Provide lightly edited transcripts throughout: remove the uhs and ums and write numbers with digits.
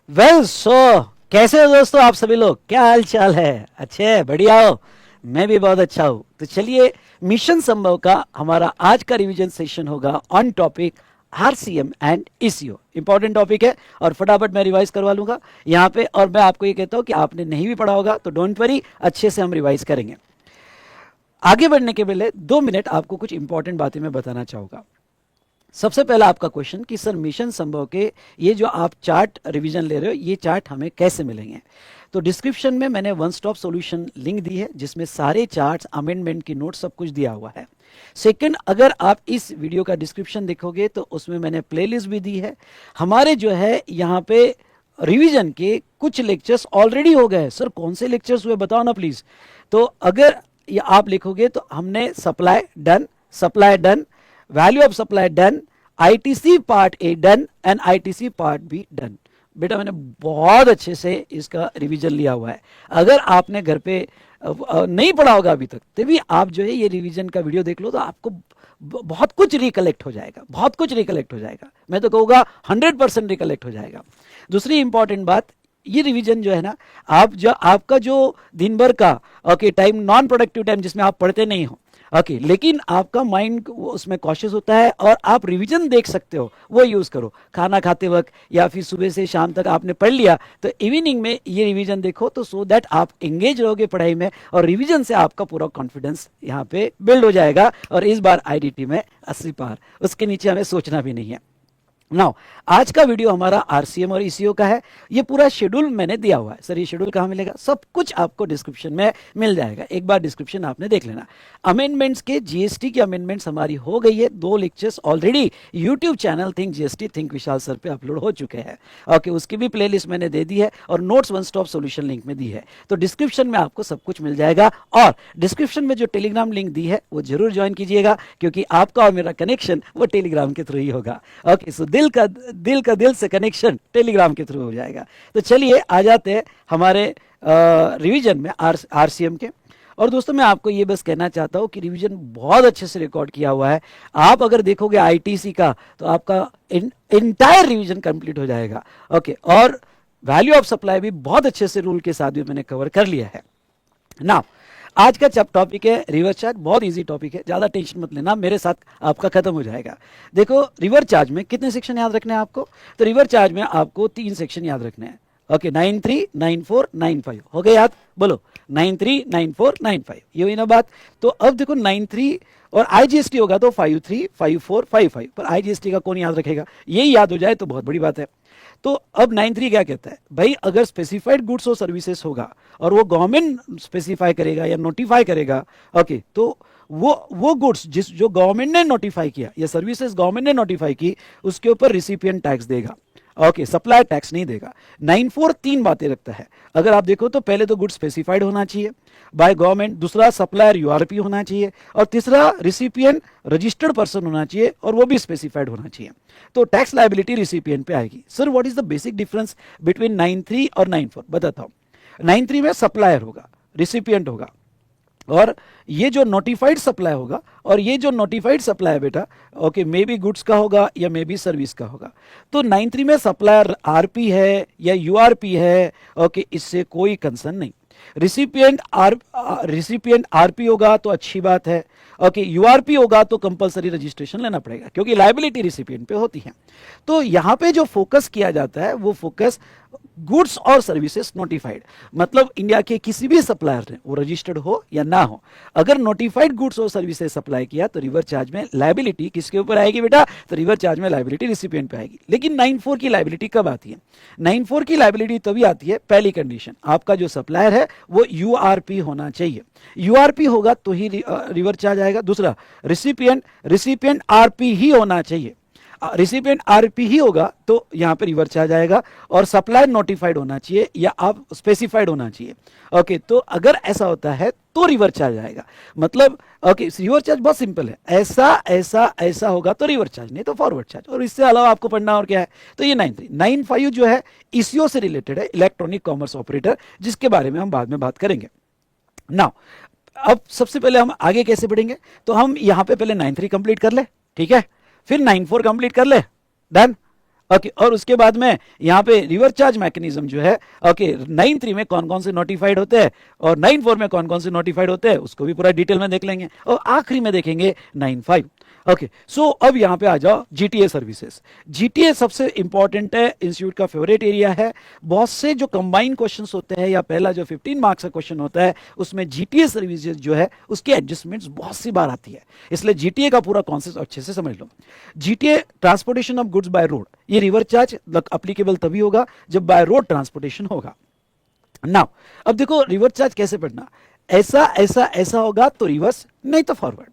Well so कैसे हो दोस्तों आप सभी लोग, क्या हाल चाल है? अच्छे, बढ़िया हो? मैं भी बहुत अच्छा हूँ। तो चलिए, मिशन संभव का हमारा आज का रिवीजन सेशन होगा on topic RCM and eco. Important topic है और फटाफट मैं रिवाइज करवा लूंगा यहाँ पे। और मैं आपको ये कहता हूँ कि आपने नहीं भी पढ़ा होगा तो डोंट वरी, अच्छे से हम रिवाइज करेंगे। आगे बढ़ने के पहले 2 मिनट आपको कुछ इंपॉर्टेंट बातें मैं बताना चाहूंगा। सबसे पहला आपका क्वेश्चन कि सर मिशन संभव के ये जो आप चार्ट रिवीजन ले रहे हो, ये चार्ट हमें कैसे मिलेंगे? तो डिस्क्रिप्शन में मैंने वन स्टॉप सॉल्यूशन लिंक दी है जिसमें सारे चार्ट्स, अमेंडमेंट की नोट, सब कुछ दिया हुआ है। सेकंड, अगर आप इस वीडियो का डिस्क्रिप्शन देखोगे तो उसमें मैंने प्लेलिस्ट भी दी है। हमारे जो है यहाँ पे रिवीजन के कुछ लेक्चर्स ऑलरेडी हो गए। सर कौन से लेक्चर्स हुए बताओ ना प्लीज। तो अगर ये आप लिखोगे तो हमने supply done, value of supply done, ITC part A done and ITC part be done. बेटा मैंने बहुत अच्छे से इसका रिवीजन लिया हुआ है। अगर आपने घर पे नहीं पढ़ा होगा अभी तक, तभी आप जो है ये रिवीजन का वीडियो देख लो तो आपको बहुत कुछ रिकलेक्ट हो जाएगा, बहुत कुछ रिकलेक्ट हो जाएगा। मैं तो कहूँगा 100% रिकलेक्ट हो जाएगा। दूसरी इंपॉर्टेंट बात, ये रिवीजन जो है ना, आप जो आपका जो दिन भर का टाइम, नॉन प्रोडक्टिव टाइम जिसमें आप पढ़ते नहीं हो, लेकिन आपका माइंड उसमें कॉशियस होता है और आप रिवीजन देख सकते हो, वो यूज करो। खाना खाते वक्त या फिर सुबह से शाम तक आपने पढ़ लिया तो इवनिंग में ये रिवीजन देखो, तो सो दैट आप एंगेज रहोगे पढ़ाई में और रिवीजन से आपका पूरा कॉन्फिडेंस यहाँ पे बिल्ड हो जाएगा। और इस बार आईडीटी में 80 पार, उसके नीचे हमें सोचना भी नहीं है। नाउ आज का वीडियो हमारा आरसीएम और ईसीओ का है। ये पूरा शेड्यूल मैंने दिया हुआ है। सर ये शेड्यूल कहाँ मिलेगा? सब कुछ आपको डिस्क्रिप्शन में मिल जाएगा, एक बार डिस्क्रिप्शन आपने देख लेना। अमेंडमेंट्स के, जीएसटी की अमेंडमेंट्स हमारी हो गई है। 2 lectures already YouTube channel think GST think Vishal sir पे अपलोड हो चुके हैं। उसकी भी प्लेलिस्ट मैंने दे दी है और notes one stop solution link में दी है। तो डिस्क्रिप्शन में आपको सब कुछ मिल जाएगा। और डिस्क्रिप्शन में जो टेलीग्राम लिंक दी है वो जरूर ज्वाइन कीजिएगा, क्योंकि आपका और मेरा कनेक्शन वो टेलीग्राम के थ्रू ही होगा। सो दिल से कनेक्शन टेलीग्राम के थ्रू हो जाएगा। तो चलिए आ जाते हैं हमारे रिवीजन में आरसीएम के। और दोस्तों मैं आपको ये बस कहना चाहता हूँ कि रिवीजन बहुत अच्छे से रिकॉर्ड किया हुआ है। आप अगर देखोगे आईटीसी का तो आपका इंटायर रिवीजन कंप्लीट हो जाएगा। और वैल्यू ऑफ सप्लाई भी बहुत अच्छे से रूल के साथ भी मैंने कवर कर लिया है। नाउ आज का टॉपिक है रिवर्स चार्ज। बहुत इजी टॉपिक है, ज्यादा टेंशन मत लेना, मेरे साथ आपका खत्म हो जाएगा। देखो रिवर्स चार्ज में कितने सेक्शन याद रखने हैं आपको? तो रिवर्स चार्ज में आपको 3 सेक्शन याद रखने हैं। 93, 94, 95 हो गए याद? बोलो 93, 94, 95, ये हुई ना बात। तो अब देखो 93 और आईजीएसटी होगा तो 53, 54, 55, पर आईजीएसटी का कौन याद रखेगा? यही याद हो जाए तो बहुत बड़ी बात है। तो अब 93 क्या कहता है भाई? अगर स्पेसिफाइड गुड्स और सर्विसेज होगा और वो गवर्नमेंट स्पेसिफाई करेगा या नोटिफाई करेगा, तो वो गुड्स जो गवर्नमेंट ने नोटिफाई किया या सर्विसेज गवर्नमेंट ने नोटिफाई की, उसके ऊपर रिसिपिएंट टैक्स देगा। सप्लाई टैक्स नहीं देगा। 94 3 बातें रखता है। अगर आप देखो तो पहले तो गुड स्पेसिफाइड होना चाहिए बाय गवर्नमेंट, दूसरा सप्लायर यूआरपी होना चाहिए, और तीसरा रिसिपिएंट रजिस्टर्ड पर्सन होना चाहिए और वो भी स्पेसिफाइड होना चाहिए। तो टैक्स लायबिलिटी रिसिपिएंट पे आएगी। Sir what is the basic difference between 93 और 94? बताता हूं। 93 में सप्लायर होगा, रिसिपिएंट होगा, और ये जो नोटिफाइड सप्लाई होगा, और ये जो नोटिफाइड सप्लाई है बेटा, मे बी गुड्स का होगा या मे बी सर्विस का होगा। तो 93 में सप्लायर आरपी है या यूआरपी है, इससे कोई कंसर्न नहीं। रिसिपिएंट आरपी होगा तो अच्छी बात है। यूआरपी होगा तो कंपलसरी रजिस्ट्रेशन लेना पड़ेगा, क्योंकि लायबिलिटी रिसिपिएंट पे होती है। तो यहां पे जो फोकस किया जाता है वो फोकस गुड्स और सर्विसेज नोटिफाइड, मतलब इंडिया के किसी भी सप्लायर ने, वो रजिस्टर्ड हो या ना हो, अगर नोटिफाइड गुड्स और सर्विसेज सप्लाई किया तो रिवर्स चार्ज में लायबिलिटी किसके ऊपर आएगी बेटा? तो रिवर्स चार्ज में लायबिलिटी रिसिपिएंट पे आएगी। लेकिन 94 की लायबिलिटी कब आती है? 94 की लायबिलिटी तभी आती है, पहली कंडीशन, आपका जो सप्लायर है वो यूआरपी होना चाहिए। यूआरपी होगा तो ही रिवर्स चार्ज आएगा। दूसरा, रिसिपिएंट आरपी ही होना चाहिए। रिसिपिएंट आरपी ही होगा तो यहां पर रिवर्स चार्ज आएगा, और सप्लायर नोटिफाइड होना चाहिए या आप स्पेसिफाइड होना चाहिए। तो अगर ऐसा होता है तो रिवर्स चार्ज आएगा। मतलब रिवर्स चार्ज बहुत सिंपल है, ऐसा ऐसा ऐसा होगा तो रिवर्स चार्ज, नहीं तो फॉरवर्ड चार्ज। और इससे अलावा आपको पढ़ना और क्या है? तो ये 93 95 जो है ईसीओ से रिलेटेड है, इलेक्ट्रॉनिक कॉमर्स ऑपरेटर, जिसके बारे में हम बाद में बात करेंगे। नाउ अब सबसे पहले हम आगे कैसे बढ़ेंगे? तो हम यहां पे पहले 93 कंप्लीट कर ले, ठीक है, फिर 94 कंप्लीट कर ले, डन। ओके और उसके बाद में यहाँ पे रिवर्स चार्ज मैकेनिज्म जो है ओके 9(3) में कौन कौन से नोटिफाइड होते हैं और 9(4) में कौन कौन से नोटिफाइड होते हैं उसको भी पूरा डिटेल में देख लेंगे और आखिरी में देखेंगे 9(5). ओके सो अब यहाँ पे आ जाओ जीटीए सर्विसेज। जीटीए सबसे इंपॉर्टेंट है, इंस्टीट्यूट का फेवरेट एरिया है। बहुत से जो कंबाइंड क्वेश्चंस होते हैं या पहला जो 15 मार्क्स का क्वेश्चन होता है उसमें जीटीए सर्विसेज जो है उसकी एडजस्टमेंट्स बहुत सी बार आती है, इसलिए जीटीए का पूरा कॉन्सेप्ट अच्छे से समझ लो। GTA transportation of goods by road, ये रिवर चार्ज अप्लीकेबल तभी होगा जब बाय रोड ट्रांसपोर्टेशन होगा। नाउ अब देखो रिवर चार्ज कैसे पढ़ना, ऐसा ऐसा ऐसा होगा तो रिवर्स, नहीं तो फॉरवर्ड,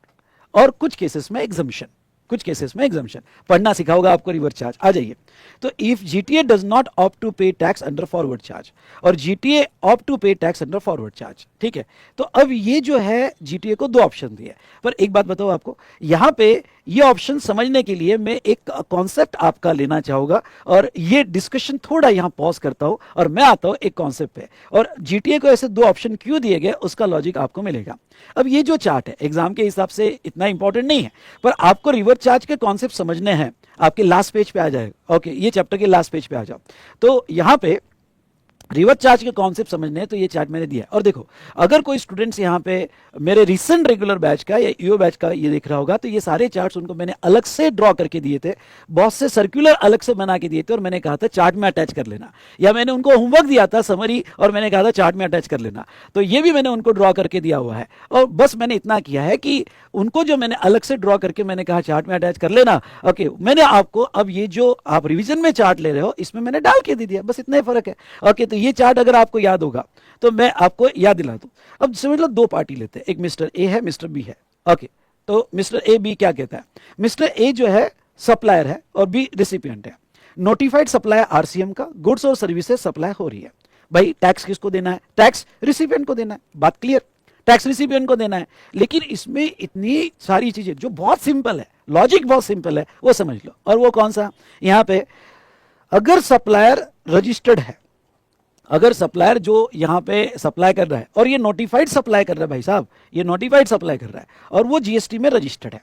और कुछ केसेस में एग्जम्पशन, कुछ केसेस में एग्जम्पशन पढ़ना सिखाओगा आपको रिवर्स चार्ज। आ जाइए, तो if GTA does not opt to pay tax under forward charge और GTA opt to pay tax under forward charge, ठीक है। तो अब ये जो है जीटीए को दो ऑप्शन दिए, पर एक बात बताओ आपको, यहां पे ये ऑप्शन समझने के लिए मैं एक कॉन्सेप्ट आपका लेना चाहूंगा और ये डिस्कशन थोड़ा यहां पॉज करता हूं और मैं आता हूं एक कॉन्सेप्ट पे, और जीटीए को ऐसे दो ऑप्शन क्यों दिए गए उसका लॉजिक आपको मिलेगा। अब ये जो चार्ट है एग्जाम के हिसाब से इतना इंपॉर्टेंट नहीं है, पर आपको रिवर्स चार्ज के कॉन्सेप्ट समझने हैं। आपके लास्ट पेज पे आ जाएगा, ओके ये चैप्टर के लास्ट पेज पे आ जाओ, तो यहां पे रिवर्स चार्ज के कॉन्सेप्ट समझने हैं तो ये चार्ट मैंने दिया है। और देखो अगर कोई स्टूडेंट्स यहाँ पे मेरे रिसेंट रेगुलर बैच का या ईओ बैच का ये देख रहा होगा तो ये सारे चार्ट्स उनको मैंने अलग से ड्रॉ करके दिए थे, बहुत से सर्कुलर अलग से बना के दिए थे और मैंने कहा था चार्ट में अटैच कर लेना, या मैंने उनको होमवर्क दिया था समरी और मैंने कहा था चार्ट में अटैच कर लेना, तो ये भी मैंने उनको ड्रॉ करके दिया हुआ है। और बस मैंने इतना किया है कि उनको जो मैंने अलग से ड्रॉ करके मैंने कहा चार्ट में अटैच कर लेना, ओके मैंने आपको अब ये जो आप रिविजन में चार्ट ले रहे हो इसमें मैंने डाल के दे दिया, बस इतना ही फर्क है। ओके तो ये चार्ट अगर आपको याद होगा तो मैं आपको याद दिला दूं। अब समझ लो दो पार्टी लेते हैं, एक मिस्टर ए है मिस्टर बी है, ओके तो मिस्टर ए बी क्या कहता है, मिस्टर ए जो है सप्लायर है और बी रिसिपिएंट है, नोटिफाइड सप्लाई आरसीएम का, गुड्स और सर्विसेज सप्लाई हो रही है। भाई टैक्स किसको देना है, टैक्स रिसिपिएंट को देना है, बात क्लियर, टैक्स रिसिपिएंट को देना है। लेकिन इसमें इतनी सारी चीजें जो बहुत सिंपल है, लॉजिक बहुत सिंपल है, वो समझ लो। और वो कौन सा, यहां पे अगर सप्लायर रजिस्टर्ड है, अगर सप्लायर जो यहां पे सप्लाई कर रहा है और ये नोटिफाइड सप्लाई कर रहा है, भाई साहब ये नोटिफाइड सप्लाई कर रहा है और वो जीएसटी में रजिस्टर्ड है,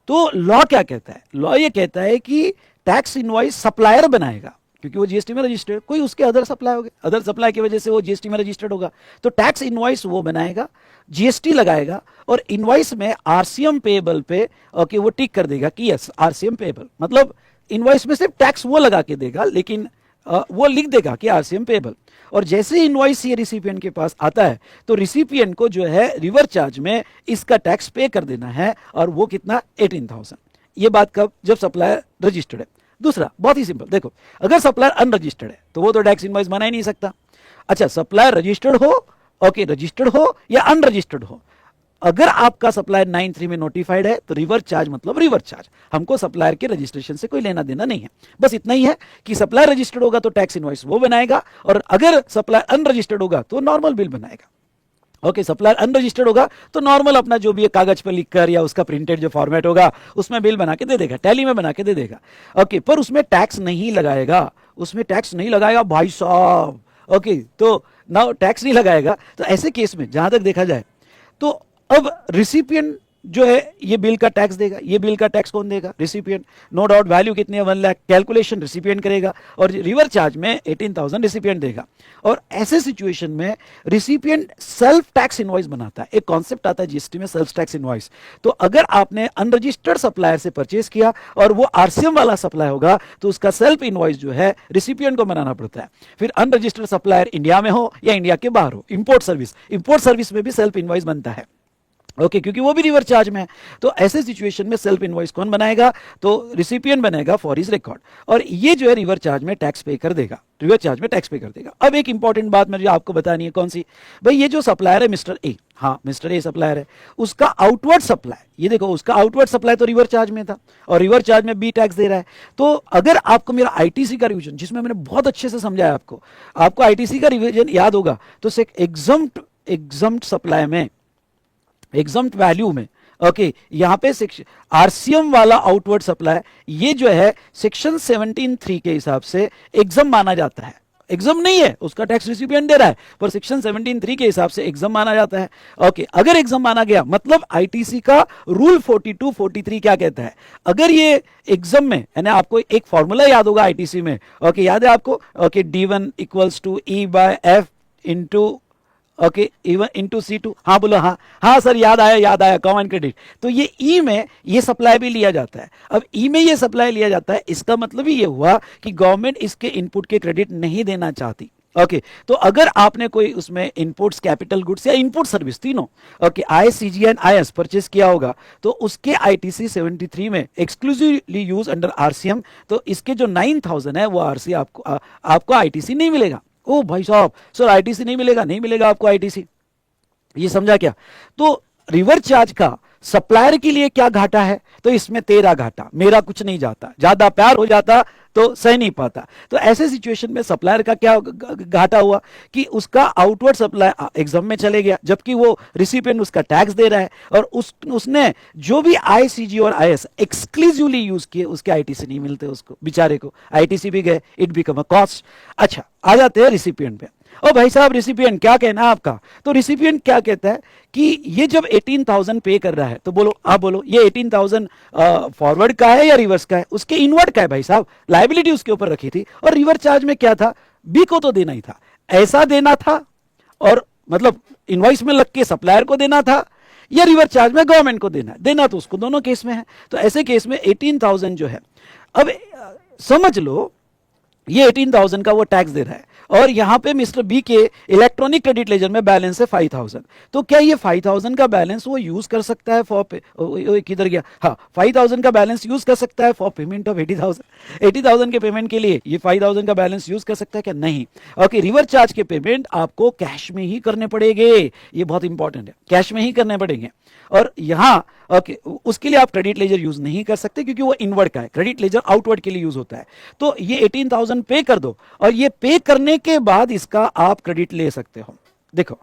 तो लॉ क्या कहता है, लॉ ये कहता है कि टैक्स इनवॉइस सप्लायर बनाएगा क्योंकि वो जीएसटी में रजिस्टर्ड, कोई उसके अदर सप्लाई होगा, अदर सप्लाई की वजह से वो जीएसटी में रजिस्टर्ड होगा, तो टैक्स इनवॉइस वो बनाएगा, जीएसटी लगाएगा और इनवॉइस में आरसीएम पेएबल पे ओके वो टिक कर देगा कि यस आरसीएम पेएबल, मतलब इनवॉइस में सिर्फ टैक्स वो लगा के देगा लेकिन वो लिख देगा कि आरसीएम पेएबल। और जैसे ही इनवॉइस ये रिसिपिएंट के पास आता है तो रिसिपिएंट को जो है रिवर्स चार्ज में इसका टैक्स पे कर देना है, और वो कितना 18,000। ये बात कब, जब सप्लायर रजिस्टर्ड है। दूसरा बहुत ही सिंपल, देखो अगर सप्लायर अनरजिस्टर्ड है तो वो तो टैक्स इनवॉइस बना ही नहीं सकता। अच्छा सप्लायर रजिस्टर्ड हो, ओके रजिस्टर्ड हो या अनरजिस्टर्ड हो, अगर आपका सप्लायर 9(3) में नोटिफाइड है तो रिवर्स चार्ज मतलब रिवर्स चार्ज, हमको सप्लायर के रजिस्ट्रेशन से कोई लेना देना नहीं है। बस इतना ही है कि सप्लायर रजिस्टर्ड होगा तो टैक्स इनवॉइस वो बनाएगा, और अगर सप्लायर अनरजिस्टर्ड होगा तो नॉर्मल बिल बनाएगा। ओके सप्लायर अनरजिस्टर्ड होगा तो नॉर्मल अपना जो भी है कागज पर लिखकर या उसका प्रिंटेड जो फॉर्मेट होगा उसमें बिल बना के दे देगा, टैली में बना के दे देगा। ओके पर उसमें टैक्स नहीं लगाएगा, उसमें टैक्स नहीं लगाएगा भाई साहब। ओके तो ना टैक्स नहीं लगाएगा, तो ऐसे केस में जहां तक देखा जाए तो अब रिसिपिएंट जो है ये बिल का टैक्स देगा, ये बिल का टैक्स कौन देगा, रिसिपिएंट। नो डाउट वैल्यू कितनी है 1 लाख, कैलकुलेशन रिसिपिएंट करेगा और रिवर्स चार्ज में 18,000 रिसिपिएंट देगा। और ऐसे सिचुएशन में रिसिपिएंट सेल्फ टैक्स इनवॉइस बनाता है, एक कॉन्सेप्ट आता है जीएसटी में सेल्फ टैक्स इनवॉइस। तो अगर आपने अनरजिस्टर्ड सप्लायर से परचेज किया और वो आरसीएम वाला सप्लाई होगा तो उसका सेल्फ इनवॉइस जो है रिसिपिएंट को बनाना पड़ता है। फिर अनरजिस्टर्ड सप्लायर इंडिया में हो या इंडिया के बाहर हो, इंपोर्ट सर्विस में भी सेल्फ इनवॉइस बनता है, ओके क्योंकि वो भी रिवर्स चार्ज में है। तो ऐसे सिचुएशन में सेल्फ इनवॉइस कौन बनाएगा, तो रिसिपिएंट बनेगा फॉर हिज रिकॉर्ड, और ये जो है रिवर्स चार्ज में टैक्स पे कर देगा, रिवर्स चार्ज में टैक्स पे कर देगा। अब एक इंपॉर्टेंट बात मुझे आपको बतानी है, कौन सी, भाई ये जो सप्लायर है मिस्टर ए, हाँ मिस्टर ए सप्लायर है, उसका आउटवर्ड सप्लाई, ये देखो उसका आउटवर्ड सप्लाई तो रिवर्स चार्ज में था और रिवर्स चार्ज में बी टैक्स दे रहा है। तो अगर आपको मेरा आईटीसी का रिवीजन, जिसमें मैंने बहुत अच्छे से समझाया आपको आईटीसी का रिवीजन याद होगा, तो एग्जम्प्ट सप्लाई में, एग्जम्प्ट वैल्यू में, ओके यहां पे आरसीएम वाला आउटवर्ड सप्लाई ये जो है सेक्शन 17(3) के हिसाब से एग्जम माना जाता है। एग्जाम नहीं है, उसका टैक्स रिसिपिएंट दे रहा है, पर सेक्शन 17(3) के हिसाब से एग्जाम माना जाता है। ओके, अगर एग्जाम माना गया मतलब आईटीसी का रूल 42, 43 क्या कहता है, अगर ये एग्जाम में, यानी आपको एक फॉर्मूला याद होगा आईटीसी में, ओके याद है आपको, okay D1 equals to E/F into, okay even into C2, हाँ बोलो, हाँ हाँ सर याद आया कॉमन क्रेडिट। तो ये ई में ये सप्लाई भी लिया जाता है। अब ई में ये सप्लाई लिया जाता है, इसका मतलब ही ये हुआ कि गवर्नमेंट इसके इनपुट के क्रेडिट नहीं देना चाहती। ओके तो अगर आपने कोई उसमें इनपुट्स, कैपिटल गुड्स या इनपुट सर्विस तीनों, okay ICG and IS purchase किया होगा, तो उसके आईटीसी 73 में एक्सक्लूसिवली यूज अंडर आरसीएम, तो इसके जो 9000 है वो आरसी आपको आईटीसी नहीं मिलेगा। ओ भाई साहब, सर आईटीसी नहीं मिलेगा, नहीं मिलेगा आपको आईटीसी, ये समझा क्या? तो रिवर चार्ज का सप्लायर के लिए क्या घाटा है, तो इसमें तेरा घाटा, मेरा कुछ नहीं जाता, ज्यादा प्यार हो जाता तो सह नहीं पाता। तो ऐसे सिचुएशन में सप्लायर का क्या घाटा हुआ कि उसका आउटवर्ड सप्लाई एग्जाम में चले गया, जबकि वो रिसिपिएंट उसका टैक्स दे रहा है, और उसने जो भी आईसीजी और आईएस एक्सक्लूसिवली यूज किए उसके आईटीसी नहीं मिलते, उसको बेचारे को आईटीसी भी गए, इट बिकम अ कॉस्ट। अच्छा, आ जाते हैं रिसिपिएंट पे। ओ भाई साहब, रिसिपिएंट क्या कहना है आपका? तो रिसिपिएंट क्या कहता है कि ये जब 18,000 पे कर रहा है, तो बोलो, आप बोलो, ये 18,000 फॉरवर्ड का है या रिवर्स का है? उसके इनवर्ड का है भाई साहब, लायबिलिटी उसके ऊपर रखी थी, और रिवर्स चार्ज में क्या था, बी को तो देना ही था, ऐसा देना था, और मतलब इनवॉइस में लग के सप्लायर को देना था, या रिवर्स चार्ज में गवर्नमेंट को देना तो उसको दोनों केस में है। तो ऐसे केस में 18,000 जो है, अब समझ लो ये 18,000 का वो टैक्स दे रहा है, और यहां पे मिस्टर बी के इलेक्ट्रॉनिक क्रेडिट लेजर में बैलेंस है 5,000। तो क्या ये 5,000 का बैलेंस वो यूज कर सकता है फॉर किधर गया, हाँ 5,000 का बैलेंस यूज कर सकता है फॉर पेमेंट ऑफ 80,000? 80,000 के पेमेंट के लिए ये 5,000 का बैलेंस यूज कर सकता है क्या? नहीं। ओके, रिवर्स चार्ज के पेमेंट आपको कैश में ही करने पड़ेंगे, ये बहुत इंपॉर्टेंट है, कैश में ही करने पड़ेंगे। और यहां ओके उसके लिए आप क्रेडिट लेजर यूज नहीं कर सकते, क्योंकि वो इनवर्ड का है, क्रेडिट लेजर आउटवर्ड के लिए यूज होता है। तो ये 18,000 पे कर दो, और ये पे करने के बाद इसका आप क्रेडिट ले सकते हो। देखो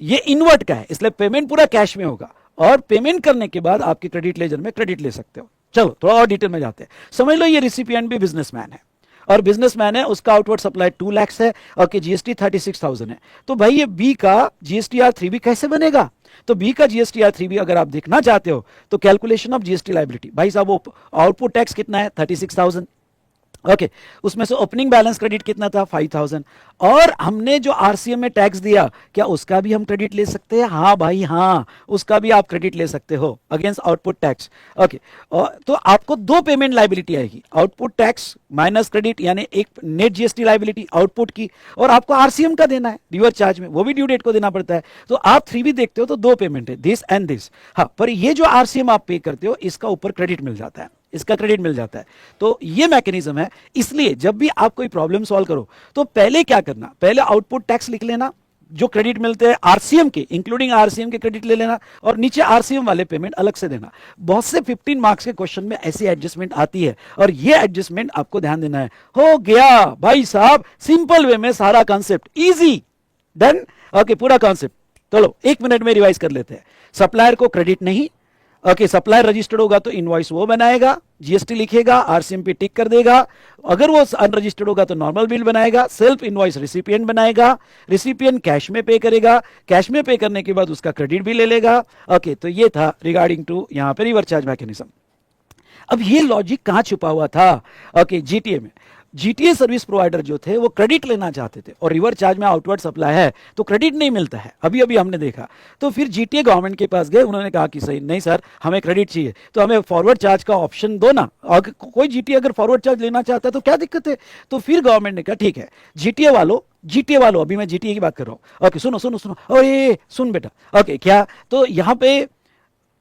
ये इनवर्ट का है, इसलिए पेमेंट पूरा कैश में होगा, और पेमेंट करने के बाद आपके क्रेडिट लेजर में क्रेडिट ले सकते हो। चलो थोड़ा और डिटेल में जाते हैं। समझ लो ये रिसिपिएंट भी बिजनेसमैन है, और बिजनेसमैन है, उसका आउटवर्ड सप्लाई 2 लाख है, और जीएसटी 36,000 है। तो भाई ये बी का जीएसटीआर 3 कैसे बनेगा? तो बी का जीएसटीआर 3 अगर आप देखना चाहते हो, तो कैलकुलेशन ऑफ जीएसटी लायबिलिटी, भाई साहब वो आउटपुट टैक्स कितना है 36,000, ओके उसमें से ओपनिंग बैलेंस क्रेडिट कितना था 5,000, और हमने जो आरसीएम में टैक्स दिया, क्या उसका भी हम क्रेडिट ले सकते हैं? हाँ भाई हाँ, उसका भी आप क्रेडिट ले सकते हो अगेंस्ट आउटपुट टैक्स। ओके तो आपको दो पेमेंट लायबिलिटी आएगी, आउटपुट टैक्स माइनस क्रेडिट, यानी एक नेट जीएसटी लायबिलिटी आउटपुट की, और आपको आरसीएम का देना है रिवर्स चार्ज में, वो भी ड्यू डेट को देना पड़ता है। तो आप 3 भी देखते हो तो दो पेमेंट है, दिस एंड दिस। हाँ, पर ये जो आरसीएम आप पे करते हो इसका ऊपर क्रेडिट मिल जाता है, इसका क्रेडिट मिल जाता है। तो ये मैकेनिज्म है। इसलिए जब भी आप कोई प्रॉब्लम सॉल्व करो, तो पहले क्या करना, पहले आउटपुट टैक्स लिख लेना, जो क्रेडिट मिलते हैं आरसीएम के, इंक्लूडिंग आरसीएम के क्रेडिट ले लेना, और नीचे आरसीएम वाले पेमेंट अलग से देना। बहुत से 15 मार्क्स के क्वेश्चन में ऐसी एडजस्टमेंट आती है, और ये एडजस्टमेंट आपको ध्यान देना है। हो गया भाई साहब, सिंपल वे में सारा कॉन्सेप्ट, इजी डन। ओके पूरा कॉन्सेप्ट चलो 1 मिनट में रिवाइज कर लेते हैं। सप्लायर को क्रेडिट नहीं, ओके सप्लायर रजिस्टर्ड होगा तो इनवॉइस वो बनाएगा, जीएसटी लिखेगा, आरसीएम पे टिक कर देगा। अगर वो अनरजिस्टर्ड होगा तो नॉर्मल बिल बनाएगा, सेल्फ इनवॉइस रिसिपिएंट बनाएगा, रिसिपिएंट कैश में पे करेगा, कैश में पे करने के बाद उसका क्रेडिट भी ले लेगा। ओके तो ये था रिगार्डिंग टू यहां पे रिवर्स चार्ज मैकेनिज्म। अब ये लॉजिक कहां छुपा हुआ था? ओके जीटीए में। जीटीए सर्विस प्रोवाइडर जो थे वो क्रेडिट लेना चाहते थे, और रिवर्स चार्ज में आउटवर्ड सप्लाई है तो क्रेडिट नहीं मिलता है, अभी अभी हमने देखा। तो फिर जीटीए गवर्नमेंट के पास गए, उन्होंने कहा कि सही नहीं सर, हमें क्रेडिट चाहिए, तो हमें फॉरवर्ड चार्ज का ऑप्शन दो ना। और कोई जीटीए अगर फॉरवर्ड चार्ज लेना चाहता है तो क्या दिक्कत है? तो फिर गवर्नमेंट ने कहा ठीक है, जीटीए वालों, अभी मैं जीटीए की बात कर रहा हूं। ओके सुनो सुनो सुनो, अरे सुन बेटा, ओके क्या, तो यहां पे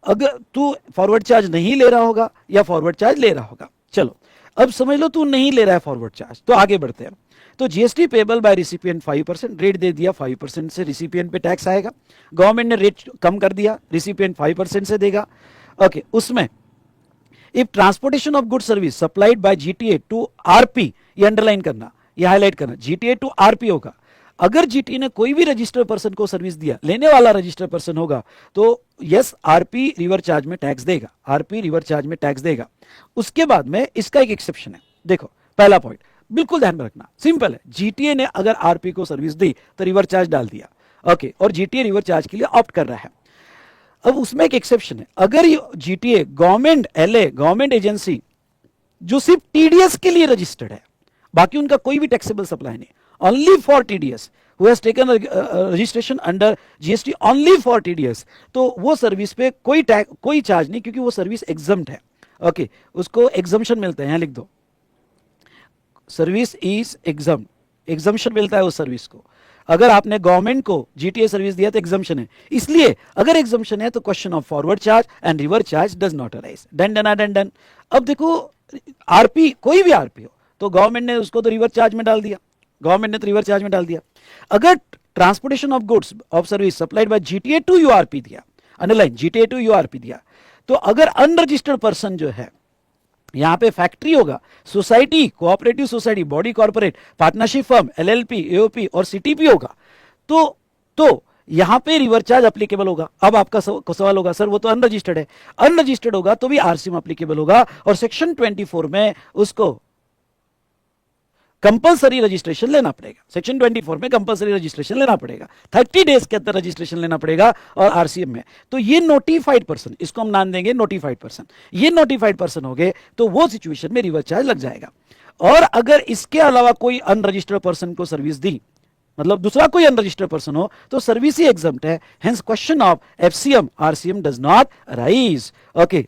अगर तू फॉरवर्ड चार्ज नहीं ले रहा होगा या फॉरवर्ड चार्ज ले रहा होगा, चलो अब समझ लो तू नहीं ले रहा है फॉरवर्ड चार्ज, तो आगे बढ़ते हैं। तो GST payable by recipient 5%, rate दे दिया 5% से रिसिपिएंट पे टैक्स आएगा। गवर्नमेंट ने रेट कम कर दिया, रिसिपिएंट 5% से देगा। ओके उसमें if transportation of good service supplied by GTA to RP, ये अंडरलाइन करना, ये हाईलाइट करना, जीटीए टू आरपी होगा। अगर जीटीए ने कोई भी रजिस्टर्ड पर्सन को सर्विस दिया, लेने वाला रजिस्टर्ड पर्सन होगा, तो यस आरपी रिवर चार्ज में टैक्स देगा, आरपी रिवर चार्ज में टैक्स देगा। उसके बाद में इसका एक एक्सेप्शन है, देखो पहला पॉइंट, बिल्कुल ध्यान में रखना, सिंपल है। जीटीए ने अगर आरपी को सर्विस दी तो रिवर चार्ज डाल दिया, ओके, और जीटीए रिवर चार्ज के लिए ऑप्ट कर रहा है। अब उसमें एक एक्सेप्शन है, अगर ये GTA government LA government agency जो सिर्फ टीडीएस के लिए रजिस्टर्ड है, बाकी उनका कोई भी टैक्सेबल सप्लाई नहीं, only for TDS, who has taken registration under GST only for TDS, तो वो सर्विस पे कोई चार्ज नहीं, क्योंकि वो सर्विस एग्जम्प्ट है, ओके, उसको एग्जम्पशन मिलता है, यहां लिख दो, सर्विस इज एग्जम्पशन मिलता है उस सर्विस को। अगर आपने गवर्नमेंट को जीटीए सर्विस दिया तो एग्जम्पशन है, इसलिए अगर एग्जम्पशन है तो question of forward charge and reverse charge does not arise. Done done done done. अब देखो आरपी, कोई भी आरपी हो तो गवर्नमेंट ने उसको तो रिवर चार्ज में डाल दिया, गवर्नमेंट ने तो रिवर चार्ज में डाल दिया। अगर transportation of goods of service supplied by GTA to URP दिया, अंडरलाइन जीटीए टू यूआरपी दिया, तो अगर अनरजिस्टर्ड पर्सन जो है, यहां पे फैक्ट्री होगा, society, cooperative society, body corporate, partnership firm, LLP, AOP और सीटीपी होगा, तो यहां पे रिवर चार्ज अप्लीकेबल होगा। अब आपका सवाल होगा सर वो तो अनरजिस्टर्ड है, अनरजिस्टर्ड होगा तो भी आरसीएम अप्लीकेबल होगा, और सेक्शन 24 में उसको कंपलसरी रजिस्ट्रेशन लेना पड़ेगा, सेक्शन 24 में कंपलसरी रजिस्ट्रेशन लेना पड़ेगा, 30 डेज के अंदर रजिस्ट्रेशन लेना पड़ेगा, और आरसीएम में तो ये नोटिफाइड पर्सन, इसको हम नाम देंगे नोटिफाइड पर्सन, ये नोटिफाइड पर्सन हो गए तो वो सिचुएशन में रिवर चार्ज लग जाएगा। और अगर इसके अलावा कोई अनरजिस्टर्ड पर्सन को सर्विस दी, मतलब दूसरा कोई अनरजिस्टर्ड पर्सन हो, तो सर्विस ही एग्जम्प्ट है, hence question of FCM RCM does not rise, okay.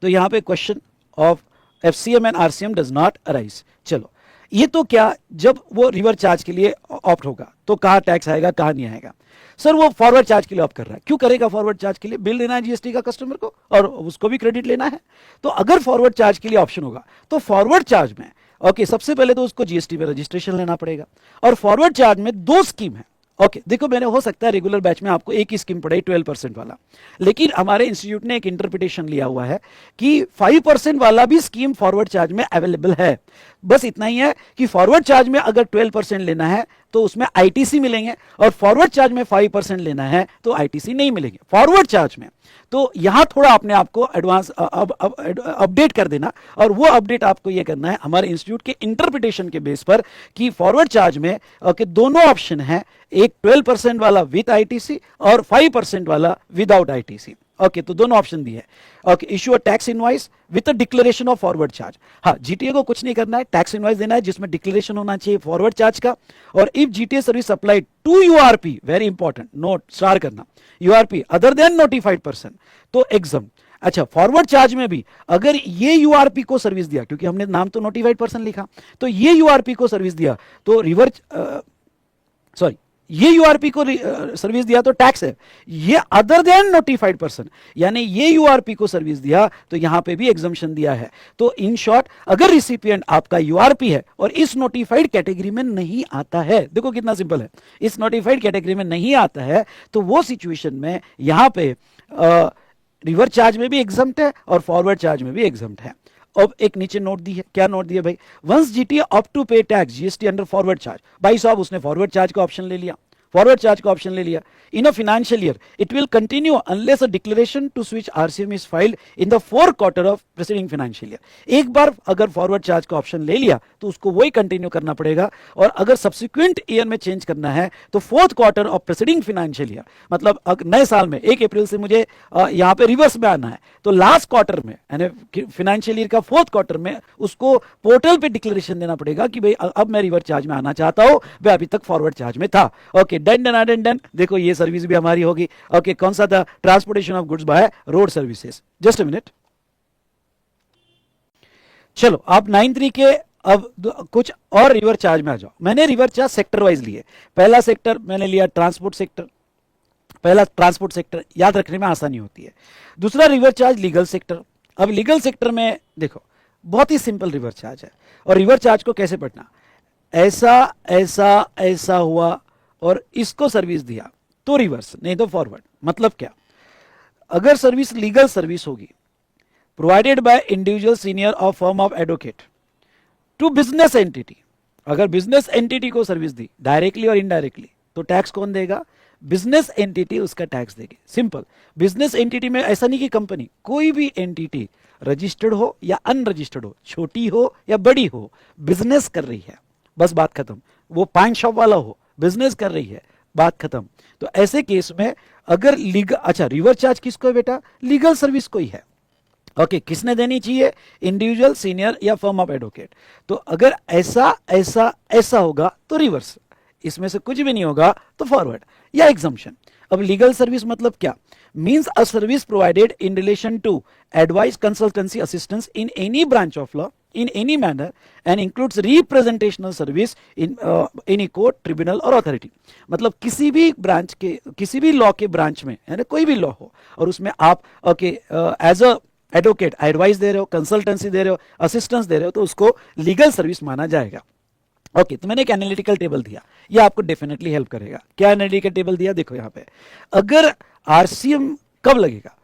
तो यहां पे question of FCM and RCM does not arise. चलो, ये तो क्या, जब वो रिवर चार्ज के लिए ऑप्ट होगा तो कहां टैक्स आएगा कहां नहीं आएगा। सर वो फॉरवर्ड चार्ज के लिए ऑप्ट कर रहा है, क्यों करेगा फॉरवर्ड चार्ज के लिए, बिल देना है जीएसटी का कस्टमर को और उसको भी क्रेडिट लेना है, तो अगर फॉरवर्ड चार्ज के लिए ऑप्शन होगा तो फॉरवर्ड चार्ज में ओके, सबसे पहले तो उसको जीएसटी में रजिस्ट्रेशन लेना पड़ेगा, और फॉरवर्ड चार्ज में दो स्कीम है, ओके। देखो मैंने हो सकता है रेगुलर बैच में आपको एक ही स्कीम पढ़ाई 12% वाला, लेकिन हमारे इंस्टीट्यूट ने एक इंटरप्रिटेशन लिया हुआ है कि 5% वाला भी स्कीम फॉरवर्ड चार्ज में अवेलेबल है। बस इतना ही है कि फॉरवर्ड चार्ज में अगर 12% लेना है तो उसमें आईटीसी मिलेंगे, और फॉरवर्ड चार्ज में 5% लेना है तो आईटीसी नहीं मिलेंगे फॉरवर्ड चार्ज में। तो यहां थोड़ा अपने आप को एडवांस अपडेट कर देना, और वो अपडेट आपको ये करना है हमारे इंस्टीट्यूट के इंटरप्रिटेशन के बेस पर कि फॉरवर्ड चार्ज में दोनों ऑप्शन है, एक 12% वाला विद आईटीसी और 5% वाला विदाउट आईटीसी, ओके। तो दोनों ऑप्शन दिए है, okay. Issue a tax invoice with a declaration of forward charge. हाँ, जीटीए को कुछ नहीं करना है, टैक्स इनवॉइस देना है जिसमें डिक्लेरेशन होना चाहिए फॉरवर्ड चार्ज का। और if GTA service applied to URP, very important note star करना, URP other than notified person, तो एग्जाम। अच्छा, फॉरवर्ड चार्ज में भी अगर ये यूआरपी को सर्विस दिया, क्योंकि हमने नाम तो नोटिफाइड पर्सन लिखा, तो ये यूआरपी को सर्विस दिया तो रिवर सॉरी ये यूआरपी को सर्विस दिया तो टैक्स है, ये अदर देन नोटिफाइड पर्सन, यानी ये यूआरपी को सर्विस दिया तो यहां पे भी एग्जम्पशन दिया है। तो इन शॉर्ट, अगर रिसिपिएंट आपका यूआरपी है और इस नोटिफाइड कैटेगरी में नहीं आता है, देखो कितना सिंपल है, इस नोटिफाइड कैटेगरी में नहीं आता है, तो वो सिचुएशन में यहां पे रिवर चार्ज में भी एग्जम्प्ट है और फॉरवर्ड चार्ज में भी एग्जम्प्ट है। अब एक नीचे नोट दी है, क्या नोट दिया भाई, once GTA opt to pay tax GST under forward charge, भाई साहब उसने फॉरवर्ड चार्ज का ऑप्शन ले लिया, फॉरवर्ड चार्ज का ऑप्शन ले लिया, in a financial year it will continue unless a declaration to switch RCM is filed in the 4th quarter of preceding financial year. एक बार अगर फॉरवर्ड चार्ज का ऑप्शन ले लिया तो उसको वही कंटिन्यू करना पड़ेगा, और अगर सब्सिक्वेंट ईयर में चेंज करना है तो 4th quarter of preceding financial year, मतलब नए साल में 1 अप्रैल से मुझे यहां पे रिवर्स में आना है, तो लास्ट क्वार्टर में यानी फाइनेंशियल ईयर का 4th क्वार्टर में उसको पोर्टल पे डिक्लेरेशन देना पड़ेगा कि भाई अब मैं रिवर्स चार्ज में आना चाहता हूं, मैं अभी तक फॉरवर्ड चार्ज में था, okay. Done done done done. देखो ये सर्विस भी हमारी होगी, ओके। कौन सा था, transportation of goods by road services. Just a minute, चलो आप 9.3 के अब कुछ और रिवर चार्ज में आ जाओ। मैंने रिवर चार्ज सेक्टर वाइज लिए, पहला सेक्टर मैंने लिया ट्रांसपोर्ट सेक्टर, पहला ट्रांसपोर्ट सेक्टर याद रखने में आसानी होती है। दूसरा रिवर चार्ज लीगल सेक्टर। अब लीगल सेक्टर में देखो बहुत ही सिंपल रिवर चार्ज है, और रिवर चार्ज को कैसे पढ़ना, ऐसा ऐसा ऐसा हुआ और इसको सर्विस दिया तो रिवर्स, नहीं तो फॉरवर्ड। मतलब क्या, अगर सर्विस लीगल सर्विस होगी provided by individual senior of firm of advocate to business entity, अगर बिजनेस एंटिटी को सर्विस दी डायरेक्टली और इनडायरेक्टली, तो टैक्स कौन देगा, बिजनेस एंटिटी उसका टैक्स देगी। सिंपल, बिजनेस एंटिटी में ऐसा नहीं कि कंपनी, कोई भी एंटिटी रजिस्टर्ड हो या अनरजिस्टर्ड हो, छोटी हो या बड़ी हो, बिजनेस कर रही है, बस बात खत्म। वो पाइन शॉप वाला हो, बिजनेस कर रही है, बात खत्म। तो ऐसे केस में अगर लीगल, अच्छा रिवर्स चार्ज किसको है बेटा, लीगल सर्विस को ही है। ओके, किसने देनी चाहिए, इंडिविजुअल, सीनियर या फर्म ऑफ एडवोकेट। तो अगर ऐसा ऐसा ऐसा होगा तो रिवर्स, इसमें से कुछ भी नहीं होगा तो फॉरवर्ड या एग्जम्पशन। अब लीगल सर्विस मतलब क्या, means a service provided in relation to advice, consultancy, assistance in any branch of law in any manner and includes representational service in any court, tribunal और authority। मतलब किसी भी branch के, किसी भी लॉ के ब्रांच में, है ना, कोई भी लॉ हो और उसमें आप okay as a advocate advice दे रहे हो, कंसल्टेंसी दे रहे हो, असिस्टेंस दे रहे हो, तो उसको लीगल सर्विस माना जाएगा। ओके, तो मैंने एक एनालिटिकल टेबल दिया, ये आपको डेफिनेटली हेल्प करेगा। क्या एनालिटिकल टेबल दिया, देखो यहाँ पे, अगर आरसीएम कब लगेगा,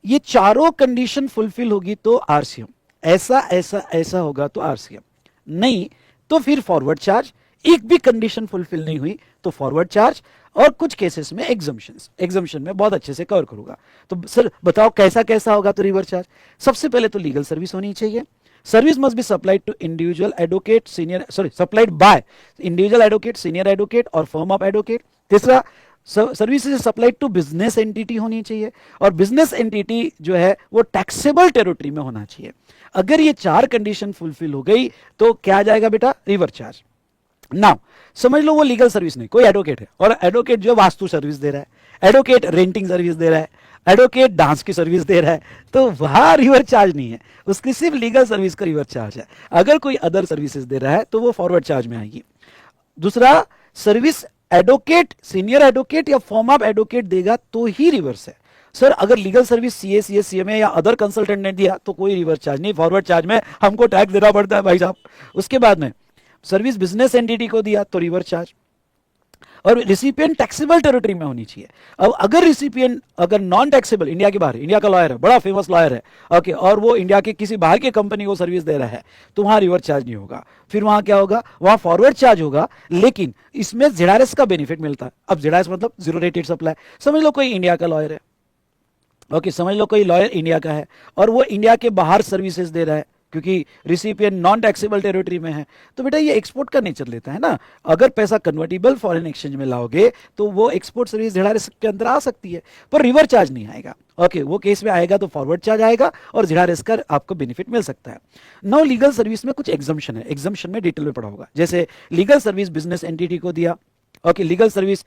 ये चारों कंडीशन फुलफिल होगी तो आरसीएम, ऐसा ऐसा ऐसा होगा तो आरसीएम, नहीं तो फिर फॉरवर्ड चार्ज, एक भी कंडीशन फुलफिल नहीं हुई तो फॉरवर्ड चार्ज, और कुछ केसेस में एग्जम्पशंस, एग्जम्पशन में बहुत अच्छे से कवर करूंगा। तो सर बताओ कैसा कैसा होगा तो रिवर्स चार्ज, सबसे पहले तो लीगल सर्विस होनी चाहिए, service must be supplied to individual advocate, senior, sorry supplied by individual advocate, senior advocate और फर्म ऑफ एडवोकेट। तीसरा, services supplied to business entity होनी चाहिए, और बिजनेस एंटिटी जो है वो टैक्सेबल टेरिटरी में होना चाहिए। अगर ये चार कंडीशन फुलफिल हो गई तो क्या आ जाएगा बेटा, रिवर्स चार्ज। नाउ समझ लो वो लीगल सर्विस नहीं, कोई एडवोकेट है और एडवोकेट जो वास्तु सर्विस दे रहा है, एडवोकेट रेंटिंग सर्विस दे रहा है, एडवोकेट डांस की सर्विस दे रहा है, तो वहां रिवर्स चार्ज नहीं है, उसकी सिर्फ लीगल सर्विस का रिवर्स चार्ज है। अगर कोई अदर सर्विसेज दे रहा है तो वो फॉरवर्ड चार्ज में आएगी। दूसरा, सर्विस एडवोकेट, सीनियर एडवोकेट या फॉर्म ऑफ एडवोकेट देगा तो ही रिवर्स है। सर अगर legal service CA, CS, CMA या अदर कंसल्टेंट ने दिया तो कोई रिवर्स चार्ज नहीं, फॉरवर्ड चार्ज में हमको टैक्स देना पड़ता है भाई साहब। उसके बाद में सर्विस बिजनेस एंटिटी को दिया तो रिवर्स चार्ज, और रिसिपिएंट टैक्सेबल टेरिटरी में होनी चाहिए। अब अगर रिसिपिएंट अगर नॉन टैक्सेबल, इंडिया के बाहर, इंडिया का लॉयर है, बड़ा फेमस लॉयर है, ओके, और वो इंडिया के किसी बाहर के कंपनी को सर्विस दे रहा है, तो वहां रिवर्स चार्ज नहीं होगा। फिर वहां क्या होगा, वहां फॉरवर्ड चार्ज होगा, लेकिन इसमें जेडआरएस का बेनिफिट मिलता है। अब जेडआरएस मतलब जीरो रेटेड सप्लाई। समझ लो कोई इंडिया का लॉयर है, ओके, समझ लो कोई लॉयर इंडिया का है और वो इंडिया के बाहर सर्विसेज दे रहा है, क्योंकि रिसिपिएंट नॉन टैक्सेबल टेरिटरी में है, तो बेटा ये एक्सपोर्ट का नेचर लेता है ना। अगर पैसा कन्वर्टिबल फॉरेन एक्सचेंज में लाओगे तो वो एक्सपोर्ट सर्विस जेडआरएस के अंदर आ सकती है, पर रिवर्स चार्ज नहीं आएगा। ओके, वो केस में आएगा तो फॉरवर्ड चार्ज आएगा और जेडआरएस का आपको बेनिफिट मिल सकता है। नाउ लीगल सर्विस में कुछ एग्जम्पशन है, एग्जम्पशन में डिटेल में पढ़ा होगा, जैसे लीगल सर्विस बिजनेस एंटिटी को दिया, okay, legal service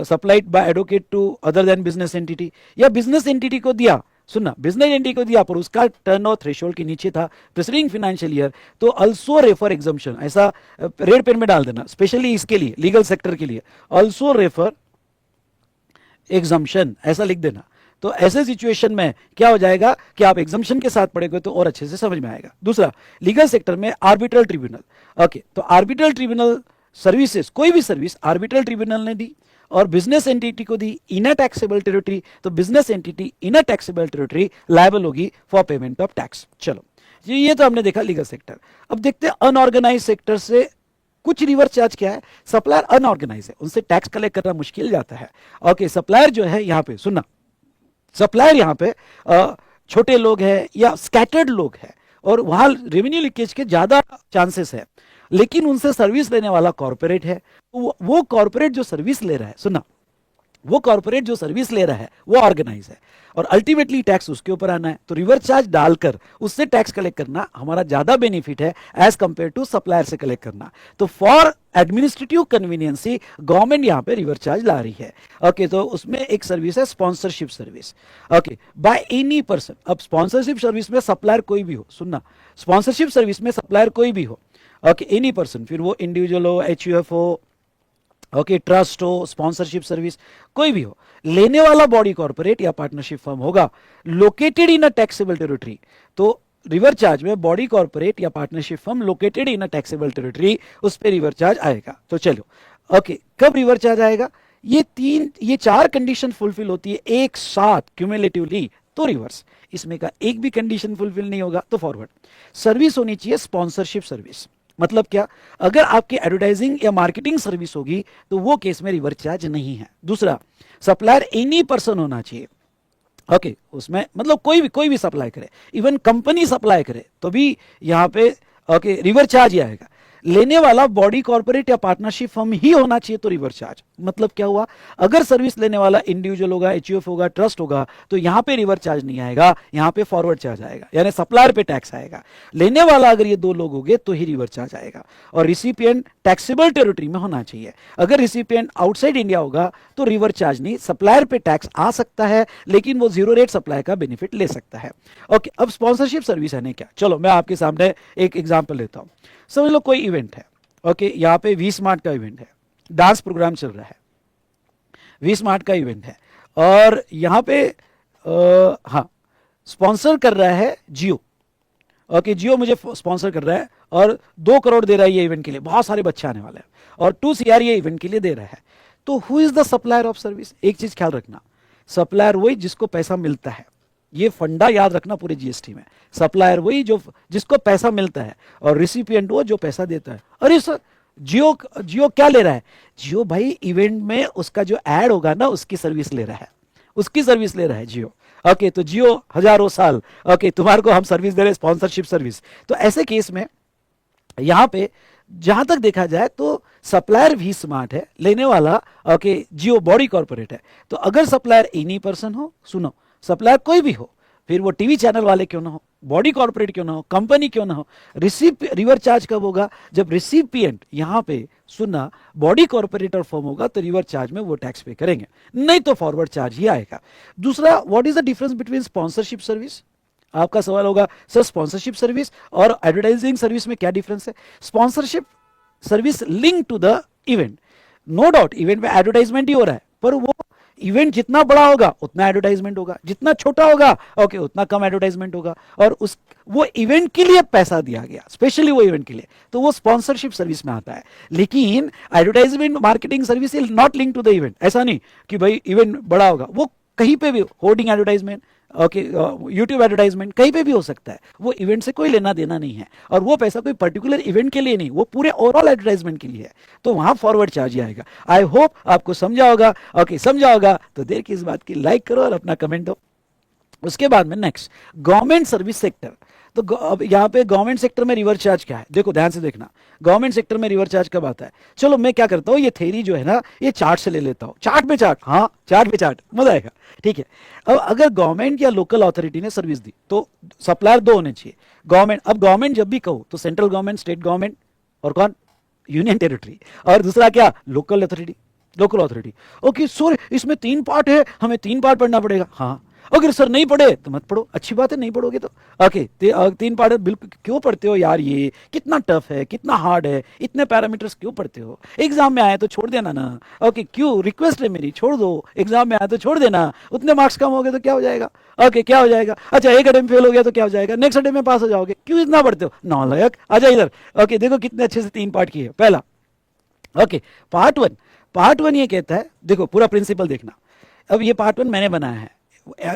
supplied by advocate to other than business entity, या बिजनेस एंटिटी को दिया, सुनना, बिजनेस एंटिटी को दिया पर उसका टर्नओवर थ्रेशोल्ड के नीचे था प्रीसीडिंग फाइनेंशियल ईयर, तो अल्सो रेफर एग्जम्पशन, ऐसा रेड पेन में डाल देना, स्पेशली इसके लिए, लीगल सेक्टर के लिए, अल्सो रेफर एग्जम्पशन ऐसा लिख देना। तो ऐसे सिचुएशन में क्या हो जाएगा कि आप एग्जम्पशन के साथ पढ़ेंगे तो और अच्छे से समझ में आएगा। दूसरा, लीगल सेक्टर में आर्बिट्रल ट्रिब्यूनल, ओके, तो आर्बिट्रल ट्रिब्यूनल सर्विसेज, कोई भी सर्विस आर्बिट्रल ट्रिब्यूनल ने दी और बिजनेस एंटिटी को दी इन अ टैक्सेबल टेरिटरी, तो business entity in a taxable territory liable होगी फॉर पेमेंट ऑफ टैक्स। चलो जी, ये तो हमने देखा लीगल सेक्टर। अब देखते हैं अनऑर्गेनाइज सेक्टर से कुछ रिवर्स चार्ज क्या है। सप्लायर अनऑर्गेनाइज है, उनसे टैक्स कलेक्ट करना मुश्किल जाता है। ओके, सप्लायर जो है यहाँ पे, सुनना, सप्लायर यहाँ पे छोटे लोग हैं या स्कैटर्ड लोग हैं और वहां रेवेन्यू लीकेज के ज्यादा चांसेस है, लेकिन उनसे सर्विस लेने वाला कॉर्पोरेट है। वो कॉर्पोरेट जो सर्विस ले रहा है, सुना, वो कॉर्पोरेट जो सर्विस ले रहा है वो ऑर्गेनाइज है और अल्टीमेटली टैक्स उसके ऊपर आना है, तो रिवर्स चार्ज डालकर उससे टैक्स कलेक्ट करना हमारा ज्यादा बेनिफिट है एज कंपेयर टू सप्लायर से कलेक्ट करना। तो फॉर एडमिनिस्ट्रेटिव कन्वीनियंसी गवर्नमेंट यहाँ पे रिवर्स चार्ज ला रही है। ओके, तो उसमें एक सर्विस है sponsorship service, okay, bye any person. अब स्पॉन्सरशिप सर्विस में सप्लायर कोई भी हो, सुनना, स्पॉन्सरशिप सर्विस में सप्लायर कोई भी हो, ओके, एनी पर्सन, फिर वो इंडिविजुअल हो, एचयूएफ हो, ओके, ट्रस्ट हो, स्पॉन्सरशिप सर्विस कोई भी हो, लेने वाला बॉडी कॉर्पोरेट या पार्टनरशिप फर्म होगा located in a taxable territory, तो रिवर्स चार्ज में बॉडी कॉर्पोरेट या partnership firm located in a taxable territory, उस पर रिवर्स चार्ज आएगा। तो चलो, ओके, कब रिवर्स चार्ज आएगा, ये चार कंडीशन फुलफिल होती है एक साथ क्यूमुलेटिवली तो रिवर्स, इसमें का एक भी कंडीशन फुलफिल नहीं होगा तो फॉरवर्ड। सर्विस होनी चाहिए स्पॉन्सरशिप सर्विस, मतलब क्या, अगर आपकी एडवर्टाइजिंग या मार्केटिंग सर्विस होगी तो वो केस में रिवर्स चार्ज नहीं है। दूसरा, सप्लायर एनी पर्सन होना चाहिए, ओके उसमें मतलब कोई भी सप्लाई करे, इवन कंपनी सप्लाई करे तो भी यहाँ पे ओके रिवर चार्ज ही आएगा। लेने वाला बॉडी कॉर्पोरेट या पार्टनरशिप फर्म ही होना चाहिए तो रिवर चार्ज मतलब क्या हुआ, अगर सर्विस लेने वाला इंडिविजुअल होगा, एचयूएफ होगा, ट्रस्ट होगा तो यहाँ पे रिवर चार्ज नहीं आएगा, यहाँ पे फॉरवर्ड चार्ज आएगा, यानी सप्लायर पे टैक्स आएगा। लेने वाला अगर ये दो लोग होंगे तो ही रिवर चार्ज आएगा। और रिसिपिएंट टैक्सेबल टेरिटरी में होना चाहिए, अगर रिसिपिएंट आउटसाइड इंडिया होगा तो रिवर चार्ज नहीं, सप्लायर पे टैक्स आ सकता है लेकिन वो जीरो रेट सप्लाई का बेनिफिट ले सकता है। ओके अब स्पॉन्सरशिप सर्विस है क्या, चलो मैं आपके सामने एक एग्जांपल लेता हूं। समझ लो कोई इवेंट है, ओके यहाँ पे वी स्मार्ट का इवेंट है, डांस प्रोग्राम चल रहा है, वी स्मार्ट का इवेंट है और यहाँ पे हाँ स्पॉन्सर कर रहा है जियो। ओके जियो मुझे स्पॉन्सर कर रहा है और 2 करोड़ दे रहा है ये इवेंट के लिए, बहुत सारे बच्चे आने वाले हैं और 2 CR ये इवेंट के लिए दे रहा है। तो who is the supplier of service, एक चीज ख्याल रखना, सप्लायर वही जिसको पैसा मिलता है, ये फंडा याद रखना पूरे जीएसटी में, सप्लायर वही जो जिसको पैसा मिलता है और रिसिपिएंट वो जो पैसा देता है। अरे सर जियो जियो क्या ले रहा है, जियो भाई इवेंट में उसका जो ऐड होगा ना उसकी सर्विस ले रहा है, उसकी सर्विस ले रहा है जियो। ओके तो जियो हजारों साल ओके तुम्हारे को हम सर्विस दे रहे हैं, स्पॉन्सरशिप सर्विस। तो ऐसे केस में यहां पे जहां तक देखा जाए तो सप्लायर भी स्मार्ट है, लेने वाला ओके जियो बॉडी कॉर्पोरेट है। तो अगर सप्लायर एनी पर्सन हो, सुनो सप्लायर कोई भी हो, फिर वो टीवी चैनल वाले क्यों ना हो, बॉडी कॉर्पोरेट क्यों ना हो, कंपनी क्यों ना हो, रिवर चार्ज कब होगा, जब रिसिपिएंट यहां पे सुनना बॉडी कॉर्पोरेट और फर्म होगा तो रिवर चार्ज में वो टैक्स पे करेंगे, नहीं तो फॉरवर्ड चार्ज ही आएगा। दूसरा what is the difference between sponsorship service, आपका सवाल होगा सर स्पॉन्सरशिप सर्विस और एडवर्टाइजिंग सर्विस में क्या डिफरेंस है। Sponsorship service link to the event, no doubt event में एडवर्टाइजमेंट ही हो रहा है, पर वो इवेंट जितना बड़ा होगा उतना एडवर्टाइजमेंट होगा, जितना छोटा होगा ओके उतना कम एडवर्टाइजमेंट होगा, और उस वो इवेंट के लिए पैसा दिया गया स्पेशली वो इवेंट के लिए, तो वो स्पॉन्सरशिप सर्विस में आता है। लेकिन advertisement marketing service is not link to the event, ऐसा नहीं कि भाई इवेंट बड़ा होगा, वो कहीं पे भी hoarding advertisement okay YouTube advertisement कहीं पे भी हो सकता है, वो इवेंट से कोई लेना देना नहीं है और वो पैसा कोई पर्टिकुलर इवेंट के लिए नहीं, वो पूरे ओवरऑल एडवर्टाइजमेंट के लिए है, तो वहां फॉरवर्ड चार्ज ही आएगा। आई होप आपको समझा होगा। ओके समझा होगा तो देर की इस बात की लाइक करो और अपना कमेंट दो। उसके बाद में नेक्स्ट गवर्नमेंट सर्विस सेक्टर, तो अब यहाँ पे गवर्नमेंट सेक्टर में रिवर चार्ज क्या है, देखो ध्यान से देखना, गवर्नमेंट सेक्टर में रिवर चार्ज कब आता है। चलो मैं क्या करता हूँ, ये थ्योरी जो है ना ये चार्ट से ले लेता हूँ, चार्ट पे चार्ट, हाँ चार्ट पे चार्ट मजा आएगा, ठीक है। अब अगर गवर्नमेंट या लोकल अथॉरिटी ने सर्विस दी तो सप्लायर 2 होने चाहिए, गवर्नमेंट, अब गवर्नमेंट जब भी कहो तो सेंट्रल गवर्नमेंट, स्टेट गवर्नमेंट और कौन, यूनियन टेरिटरी, और दूसरा क्या, local authority, local authority. Okay sir इसमें 3 पार्ट है, हमें 3 पार्ट पढ़ना पड़ेगा, हाँ अगर सर नहीं पढ़े तो मत पढ़ो, अच्छी बात है नहीं पढ़ोगे तो। ओके 3 पार्ट बिल्कुल क्यों पढ़ते हो यार, ये कितना टफ है, कितना हार्ड है, इतने पैरामीटर्स क्यों पढ़ते हो, एग्जाम में आए तो छोड़ देना ना। ओके क्यों, रिक्वेस्ट है मेरी, छोड़ दो, एग्जाम में आए तो छोड़ देना, उतने मार्क्स कम हो गए तो क्या हो जाएगा, ओके क्या हो जाएगा, अच्छा एक अटेम्प्ट फेल हो गया तो क्या हो जाएगा, नेक्स्ट अटेम्प्ट में पास हो जाओगे, क्यों इतना पढ़ते हो नालायक, आजा इधर। ओके देखो कितने अच्छे से 3 पार्ट किए, पहला ओके पार्ट वन ये कहता है, देखो पूरा प्रिंसिपल देखना, अब ये पार्ट 1 मैंने बनाया है,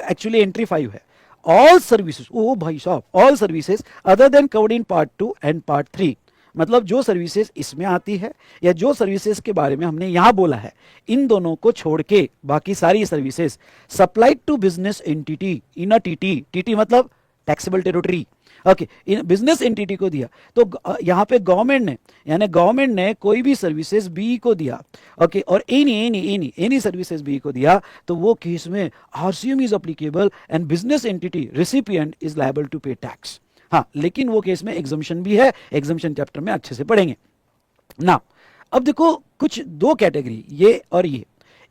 एक्चुअली एंट्री 5 है, ऑल सर्विसेज, ओ भाई साहब all services other than covered in part 2 and part 3, मतलब जो सर्विसेज इसमें आती है या जो सर्विसेज के बारे में हमने यहां बोला है, इन दोनों को छोड़ के बाकी सारी services supplied to business entity in a TT, TT मतलब टैक्सेबल टेरिटरी, ओके इन बिजनेस एंटिटी को दिया, तो यहाँ पे गवर्नमेंट ने, यानी गवर्नमेंट ने कोई भी सर्विसेज बी को दिया, ओके और एनी सर्विसेज बी को दिया, तो वो केस में RCM is applicable and business entity recipient is liable to pay tax. हाँ लेकिन वो केस में एग्जम्पशन भी है, एग्जम्पशन चैप्टर में अच्छे से पढ़ेंगे ना। अब देखो कुछ 2 कैटेगरी, ये और ये,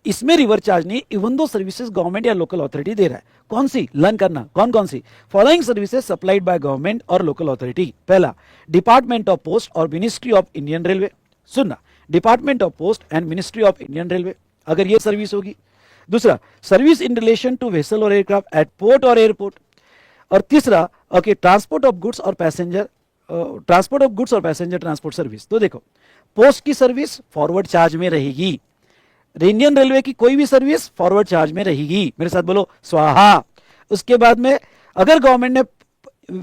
इसमें रिवर चार्ज नहीं, इवन दो सर्विसेज गवर्नमेंट या लोकल अथॉरिटी दे रहा है, कौन सी लर्न करना, कौन कौन सी, following services supplied by government और लोकल अथॉरिटी। पहला डिपार्टमेंट ऑफ पोस्ट और मिनिस्ट्री ऑफ इंडियन रेलवे, सुनना department of post and ministry of Indian railway अगर ये सर्विस होगी। दूसरा service in relation to vessel और एयरक्राफ्ट एट पोर्ट और एयरपोर्ट, और तीसरा ओके ट्रांसपोर्ट ऑफ गुड्स और पैसेंजर, ट्रांसपोर्ट ऑफ गुड्स और पैसेंजर ट्रांसपोर्ट सर्विस। तो देखो पोस्ट की सर्विस फॉरवर्ड चार्ज में रहेगी, इंडियन रेलवे की कोई भी सर्विस फॉरवर्ड चार्ज में रहेगी, मेरे साथ बोलो स्वाहा। उसके बाद में अगर गवर्नमेंट ने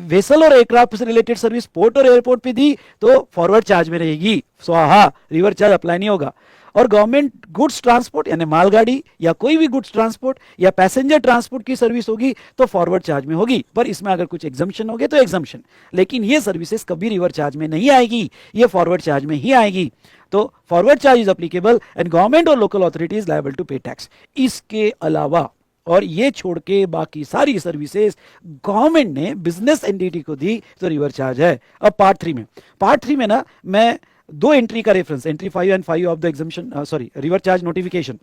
वेसल और एयरक्राफ्ट से रिलेटेड सर्विस पोर्ट और एयरपोर्ट पे दी तो फॉरवर्ड चार्ज में रहेगी, स्वाहा, रिवर चार्ज अप्लाई नहीं होगा। और गवर्नमेंट गुड्स ट्रांसपोर्ट यानी मालगाड़ी या कोई भी गुड्स ट्रांसपोर्ट या पैसेंजर ट्रांसपोर्ट की सर्विस होगी तो फॉरवर्ड चार्ज में होगी, पर इसमें अगर कुछ एग्जम्पशन हो गए तो एग्जम्पशन, लेकिन ये सर्विसेज कभी रिवर चार्ज में नहीं आएगी, ये फॉरवर्ड चार्ज में ही आएगी। तो forward charge is applicable and government और local authority is liable to pay tax. इसके अलावा और ये छोड़ के बाकी सारी सर्विसेज गवर्नमेंट ने बिजनेस एंटिटी को दी तो रिवर चार्ज है। अब पार्ट थ्री में ना मैं दो एंट्री का reference, entry 5 and 5 of the exemption sorry reverse charge notification,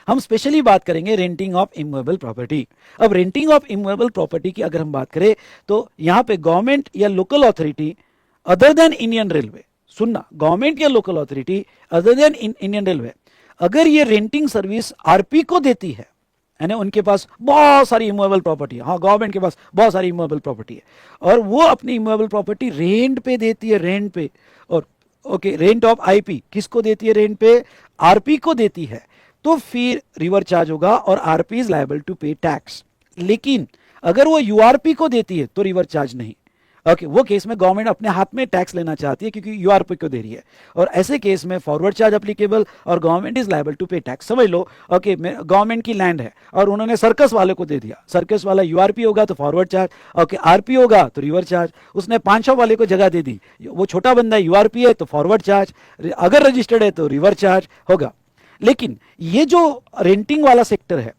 हम स्पेशली बात करेंगे रेंटिंग ऑफ इमूवेबल प्रॉपर्टी। अब रेंटिंग ऑफ इमूवेबल प्रॉपर्टी की अगर हम बात करें तो यहां पे गवर्नमेंट या local authority other than Indian railway, सुनना, गवर्नमेंट या local authority other than Indian railway अगर ये रेंटिंग सर्विस आरपी को देती है, यानी उनके पास बहुत सारी इमूवेबल प्रॉपर्टी है, हाँ गवर्नमेंट के पास बहुत सारी इमूवेबल प्रॉपर्टी है और वो अपनी इमूवेबल प्रॉपर्टी रेंट पे देती है, रेंट पे, और ओके रेंट ऑफ आईपी किसको देती है, रेंट पे आरपी को देती है, तो फिर रिवर चार्ज होगा और RP is liable to pay tax. लेकिन अगर वो यूआरपी को देती है तो रिवर चार्ज नहीं। ओके वो केस में गवर्नमेंट अपने हाथ में टैक्स लेना चाहती है क्योंकि यूआरपी को दे रही है, और ऐसे केस में फॉरवर्ड चार्ज एप्लीकेबल और government is liable to pay tax. समझ लो, ओके गवर्नमेंट की लैंड है और उन्होंने सर्कस वाले को दे दिया, सर्कस वाला यूआरपी होगा तो फॉरवर्ड चार्ज, ओके आरपी होगा तो रिवर चार्ज। उसने 500 वाले को जगह दे दी, वो छोटा बंदा है यूआरपी है तो फॉरवर्ड चार्ज, अगर रजिस्टर्ड है तो रिवर चार्ज होगा। लेकिन ये जो रेंटिंग वाला सेक्टर है,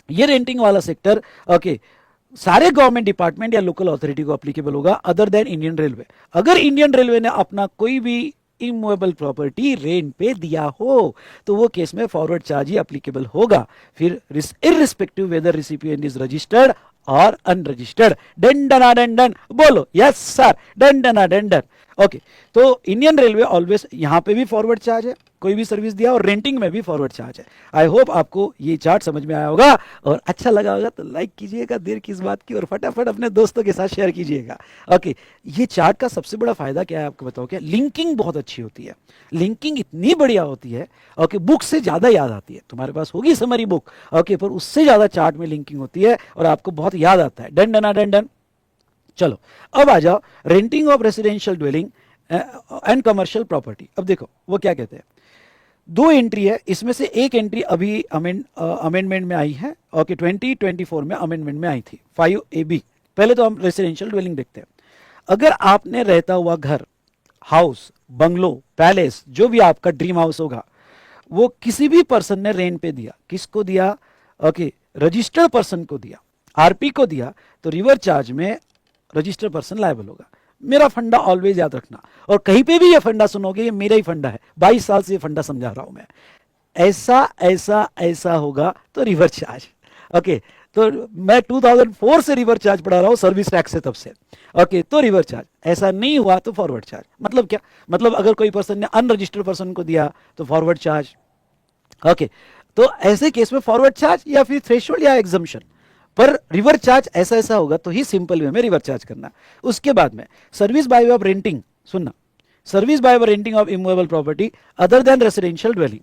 ये रेंटिंग वाला सेक्टर ओके सारे गवर्नमेंट डिपार्टमेंट या लोकल अथॉरिटी को एप्लीकेबल होगा अदर देन इंडियन रेलवे। अगर इंडियन रेलवे ने अपना कोई भी इमूवेबल प्रॉपर्टी रेंट पे दिया हो तो वो केस में फॉरवर्ड चार्ज ही एप्लीकेबल होगा, फिर irrespective whether recipient is registered और अनरजिस्टर्ड। डन डना डन डन बोलो, यस सर, डन डना डन डन। ओके तो इंडियन रेलवे ऑलवेज यहां पे भी फॉरवर्ड चार्ज है, कोई भी सर्विस दिया, और रेंटिंग में भी फॉरवर्ड चार्ज है। आई होप आपको ये चार्ट समझ में आया होगा और अच्छा लगा होगा तो लाइक कीजिएगा, देर किस बात की, और फटाफट अपने दोस्तों के साथ शेयर कीजिएगा। ओके ये चार्ट का सबसे बड़ा फायदा क्या है आपको बताओ, क्या लिंकिंग बहुत अच्छी होती है, लिंकिंग इतनी बढ़िया होती है, ओके बुक से ज्यादा याद आती है। तुम्हारे पास होगी समरी बुक, ओके पर उससे ज्यादा चार्ट में लिंकिंग होती है और आपको बहुत याद आता है। डन डना डन डन। चलो अब आ जाओ renting of residential dwelling and commercial property. अब देखो वो क्या कहते हैं, दो एंट्री है, इसमें से एक एंट्री अभी अमेंडमेंट में आई है, ओके 2024 में अमेंडमेंट में आई थी 5AB। पहले तो हम रेसिडेंशियल ड्वेलिंग देखते हैं। अगर आपने रहता हुआ घर, हाउस, बंगलो, पैलेस, जो भी आपका ड्रीम हाउस होगा, वो किसी भी पर्सन ने रेंट पे दिया, किसको दिया, ओके रजिस्टर्ड पर्सन को दिया, आरपी को दिया, तो रिवर चार्ज में रजिस्टर्ड पर्सन लायबल होगा। मेरा फंडा ऑलवेज याद रखना, और कहीं पे भी ये फंडा सुनोगे ये मेरा ही फंडा है, 22 साल से ये फंडा समझा रहा हूं मैं। ऐसा ऐसा ऐसा होगा तो रिवर चार्ज। ओके तो मैं 2004 से रिवर चार्ज पढ़ा रहा हूं, सर्विस टैक्स से तब से। ओके तो रिवर चार्ज, ऐसा नहीं हुआ तो फॉरवर्ड चार्ज। मतलब क्या, मतलब अगर कोई पर्सन ने अनरजिस्टर्ड पर्सन को दिया तो फॉरवर्ड चार्ज। ओके तो ऐसे केस में फॉरवर्ड चार्ज या फिर थ्रेशोल्ड या एग्जम्पशन, पर रिवर चार्ज ऐसा ऐसा होगा तो ही सिंपल वे में रिवर चार्ज करना। उसके बाद में service by way of renting, सुनना, service by way renting of immovable property other than residential dwelling,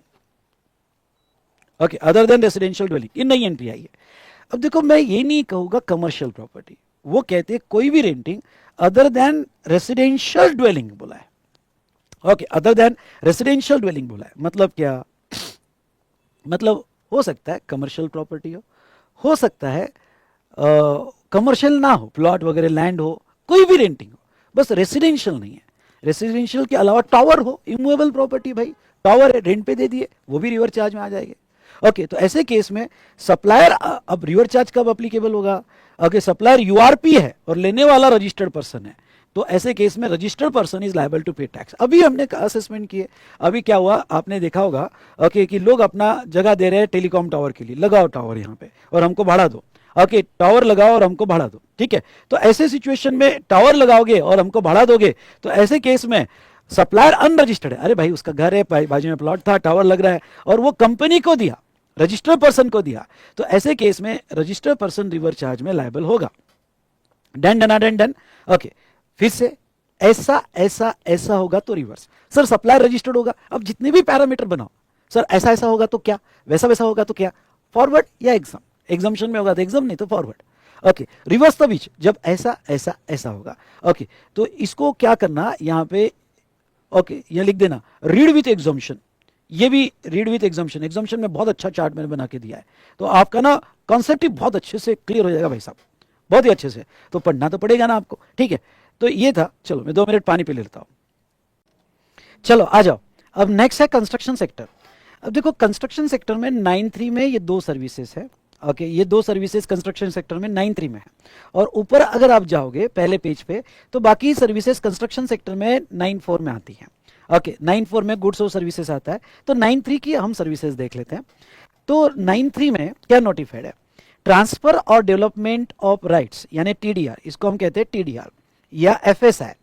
okay other than residential dwelling, ये नई एंट्री आई है। अब देखो मैं ये नहीं कहूंगा कमर्शियल प्रॉपर्टी, वो कहते हैं कोई भी renting other than residential dwelling बोला है, okay other than residential dwelling बोला है। मतलब क्या, मतलब हो सकता है कमर्शियल प्रॉपर्टी हो सकता है कमर्शियल ना हो, प्लॉट वगैरह लैंड हो, कोई भी रेंटिंग हो, बस रेसिडेंशियल नहीं है। रेसिडेंशियल के अलावा टावर हो, इमूवेबल प्रॉपर्टी, भाई टावर है रेंट पे दे दिए, वो भी रिवर चार्ज में आ जाएंगे। ओके तो ऐसे केस में सप्लायर, अब रिवर चार्ज कब अप्लीकेबल होगा, ओके सप्लायर यूआरपी है और लेने वाला रजिस्टर्ड पर्सन है, तो ऐसे केस में registered person is liable to pay tax. अभी हमने असेसमेंट किए, अभी क्या हुआ आपने देखा होगा, ओके कि लोग अपना जगह दे रहे हैं टेलीकॉम टावर के लिए, लगाओ टावर यहाँ पे और हमको भाड़ा दो, ओके टावर लगाओ और हमको भाड़ा दो, ठीक है। तो ऐसे सिचुएशन में टावर लगाओगे और हमको भाड़ा दोगे, तो ऐसे केस में सप्लायर अनरजिस्टर्ड है, अरे भाई उसका घर है, बाजू में प्लॉट था, टावर लग रहा है, और वो कंपनी को दिया, रजिस्टर्ड पर्सन को दिया, तो ऐसे केस में रजिस्टर्ड पर्सन रिवर चार्ज में लायबल होगा। डन डना डन डन। ओके फिर से ऐसा ऐसा ऐसा होगा तो रिवर्स। सर सप्लायर रजिस्टर्ड होगा, अब जितने भी पैरामीटर बनाओ, सर ऐसा ऐसा होगा तो क्या, वैसा वैसा होगा तो क्या, फॉरवर्ड या एग्जाम, एग्जाम्शन में होगा तो एग्जाम, नहीं तो फॉरवर्ड। ओके रिवर्स तो बीच, जब ऐसा ऐसा ऐसा होगा। ओके तो इसको क्या करना यहाँ पे, ओके यहाँ लिख देना रीड विथ एग्जाम्शन, ये भी रीड विथ एग्जाम्शन, एग्जाम्शन में बहुत अच्छा चार्ट मैंने बना के दिया है, तो आपका ना कॉन्सेप्ट ही बहुत अच्छे से क्लियर हो जाएगा भाई साहब, बहुत ही अच्छे से। तो पढ़ना तो पड़ेगा ना आपको, ठीक है। तो ये था, चलो मैं 2 मिनट पानी पी लेता हूँ। चलो आ जाओ, अब नेक्स्ट है कंस्ट्रक्शन सेक्टर। अब देखो कंस्ट्रक्शन सेक्टर में 9(3) में ये 2 सर्विसेज है, ओके, ये 2 सर्विसेज कंस्ट्रक्शन सेक्टर में 9(3) में है। और ऊपर अगर आप जाओगे पहले पेज पे तो बाकी सर्विसेज कंस्ट्रक्शन सेक्टर में 9(4) में आती हैं, ओके। 9(4) में गुड्स और सर्विसेज आता है, तो 9(3) की हम सर्विसेज देख लेते हैं। तो 9(3) में क्या नोटिफाइड है, ट्रांसफर और डेवलपमेंट ऑफ राइट्स यानी टीडीआर, इसको हम कहते हैं टीडीआर या FSI,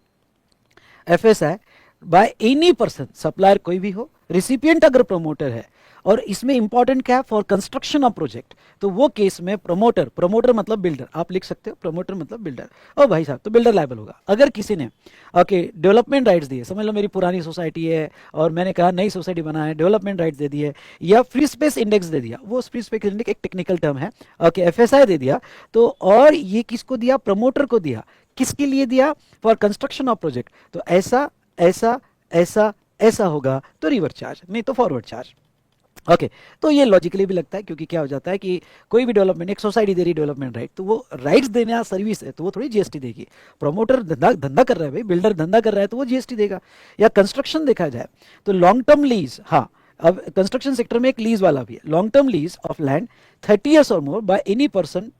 FSI bye any person, supplier कोई भी हो, रिसिपिएंट अगर प्रमोटर है, और इसमें इंपॉर्टेंट क्या है, फॉर कंस्ट्रक्शन ऑफ प्रोजेक्ट, तो वो केस में प्रमोटर, प्रमोटर मतलब बिल्डर, आप लिख सकते हो प्रमोटर मतलब बिल्डर, ओ भाई साहब, तो बिल्डर लायबल होगा। अगर किसी ने ओके डेवलपमेंट राइट्स दिए, समझ लो मेरी पुरानी सोसाइटी है और मैंने कहा नई सोसाइटी बना है, डेवलपमेंट राइट्स दे दिए या फ्री स्पेस इंडेक्स दे दिया, वो फ्री स्पेस इंडेक्स एक टेक्निकल टर्म है, ओके, एफएसआई दे दिया, तो और ये किसको दिया, प्रमोटर को दिया, किसके लिए दिया, फॉर कंस्ट्रक्शन ऑफ प्रोजेक्ट, तो ऐसा ऐसा ऐसा ऐसा होगा तो रिवर्स चार्ज, नहीं तो फॉरवर्ड चार्ज, ओके। तो ये लॉजिकली भी लगता है, क्योंकि क्या हो जाता है कि कोई भी डेवलपमेंट, एक सोसाइटी दे रही डेवलपमेंट राइट, तो वो राइट्स देना सर्विस है, तो वो थोड़ी जीएसटी देगी। प्रमोटर धंधा धंधा कर रहा है भाई, बिल्डर धंधा कर रहा है, तो वो जीएसटी देगा। या कंस्ट्रक्शन देखा जाए तो लॉन्ग टर्म लीज, हाँ, अब कंस्ट्रक्शन सेक्टर में एक लीज वाला भी है, long term lease of land 30 years और more by any person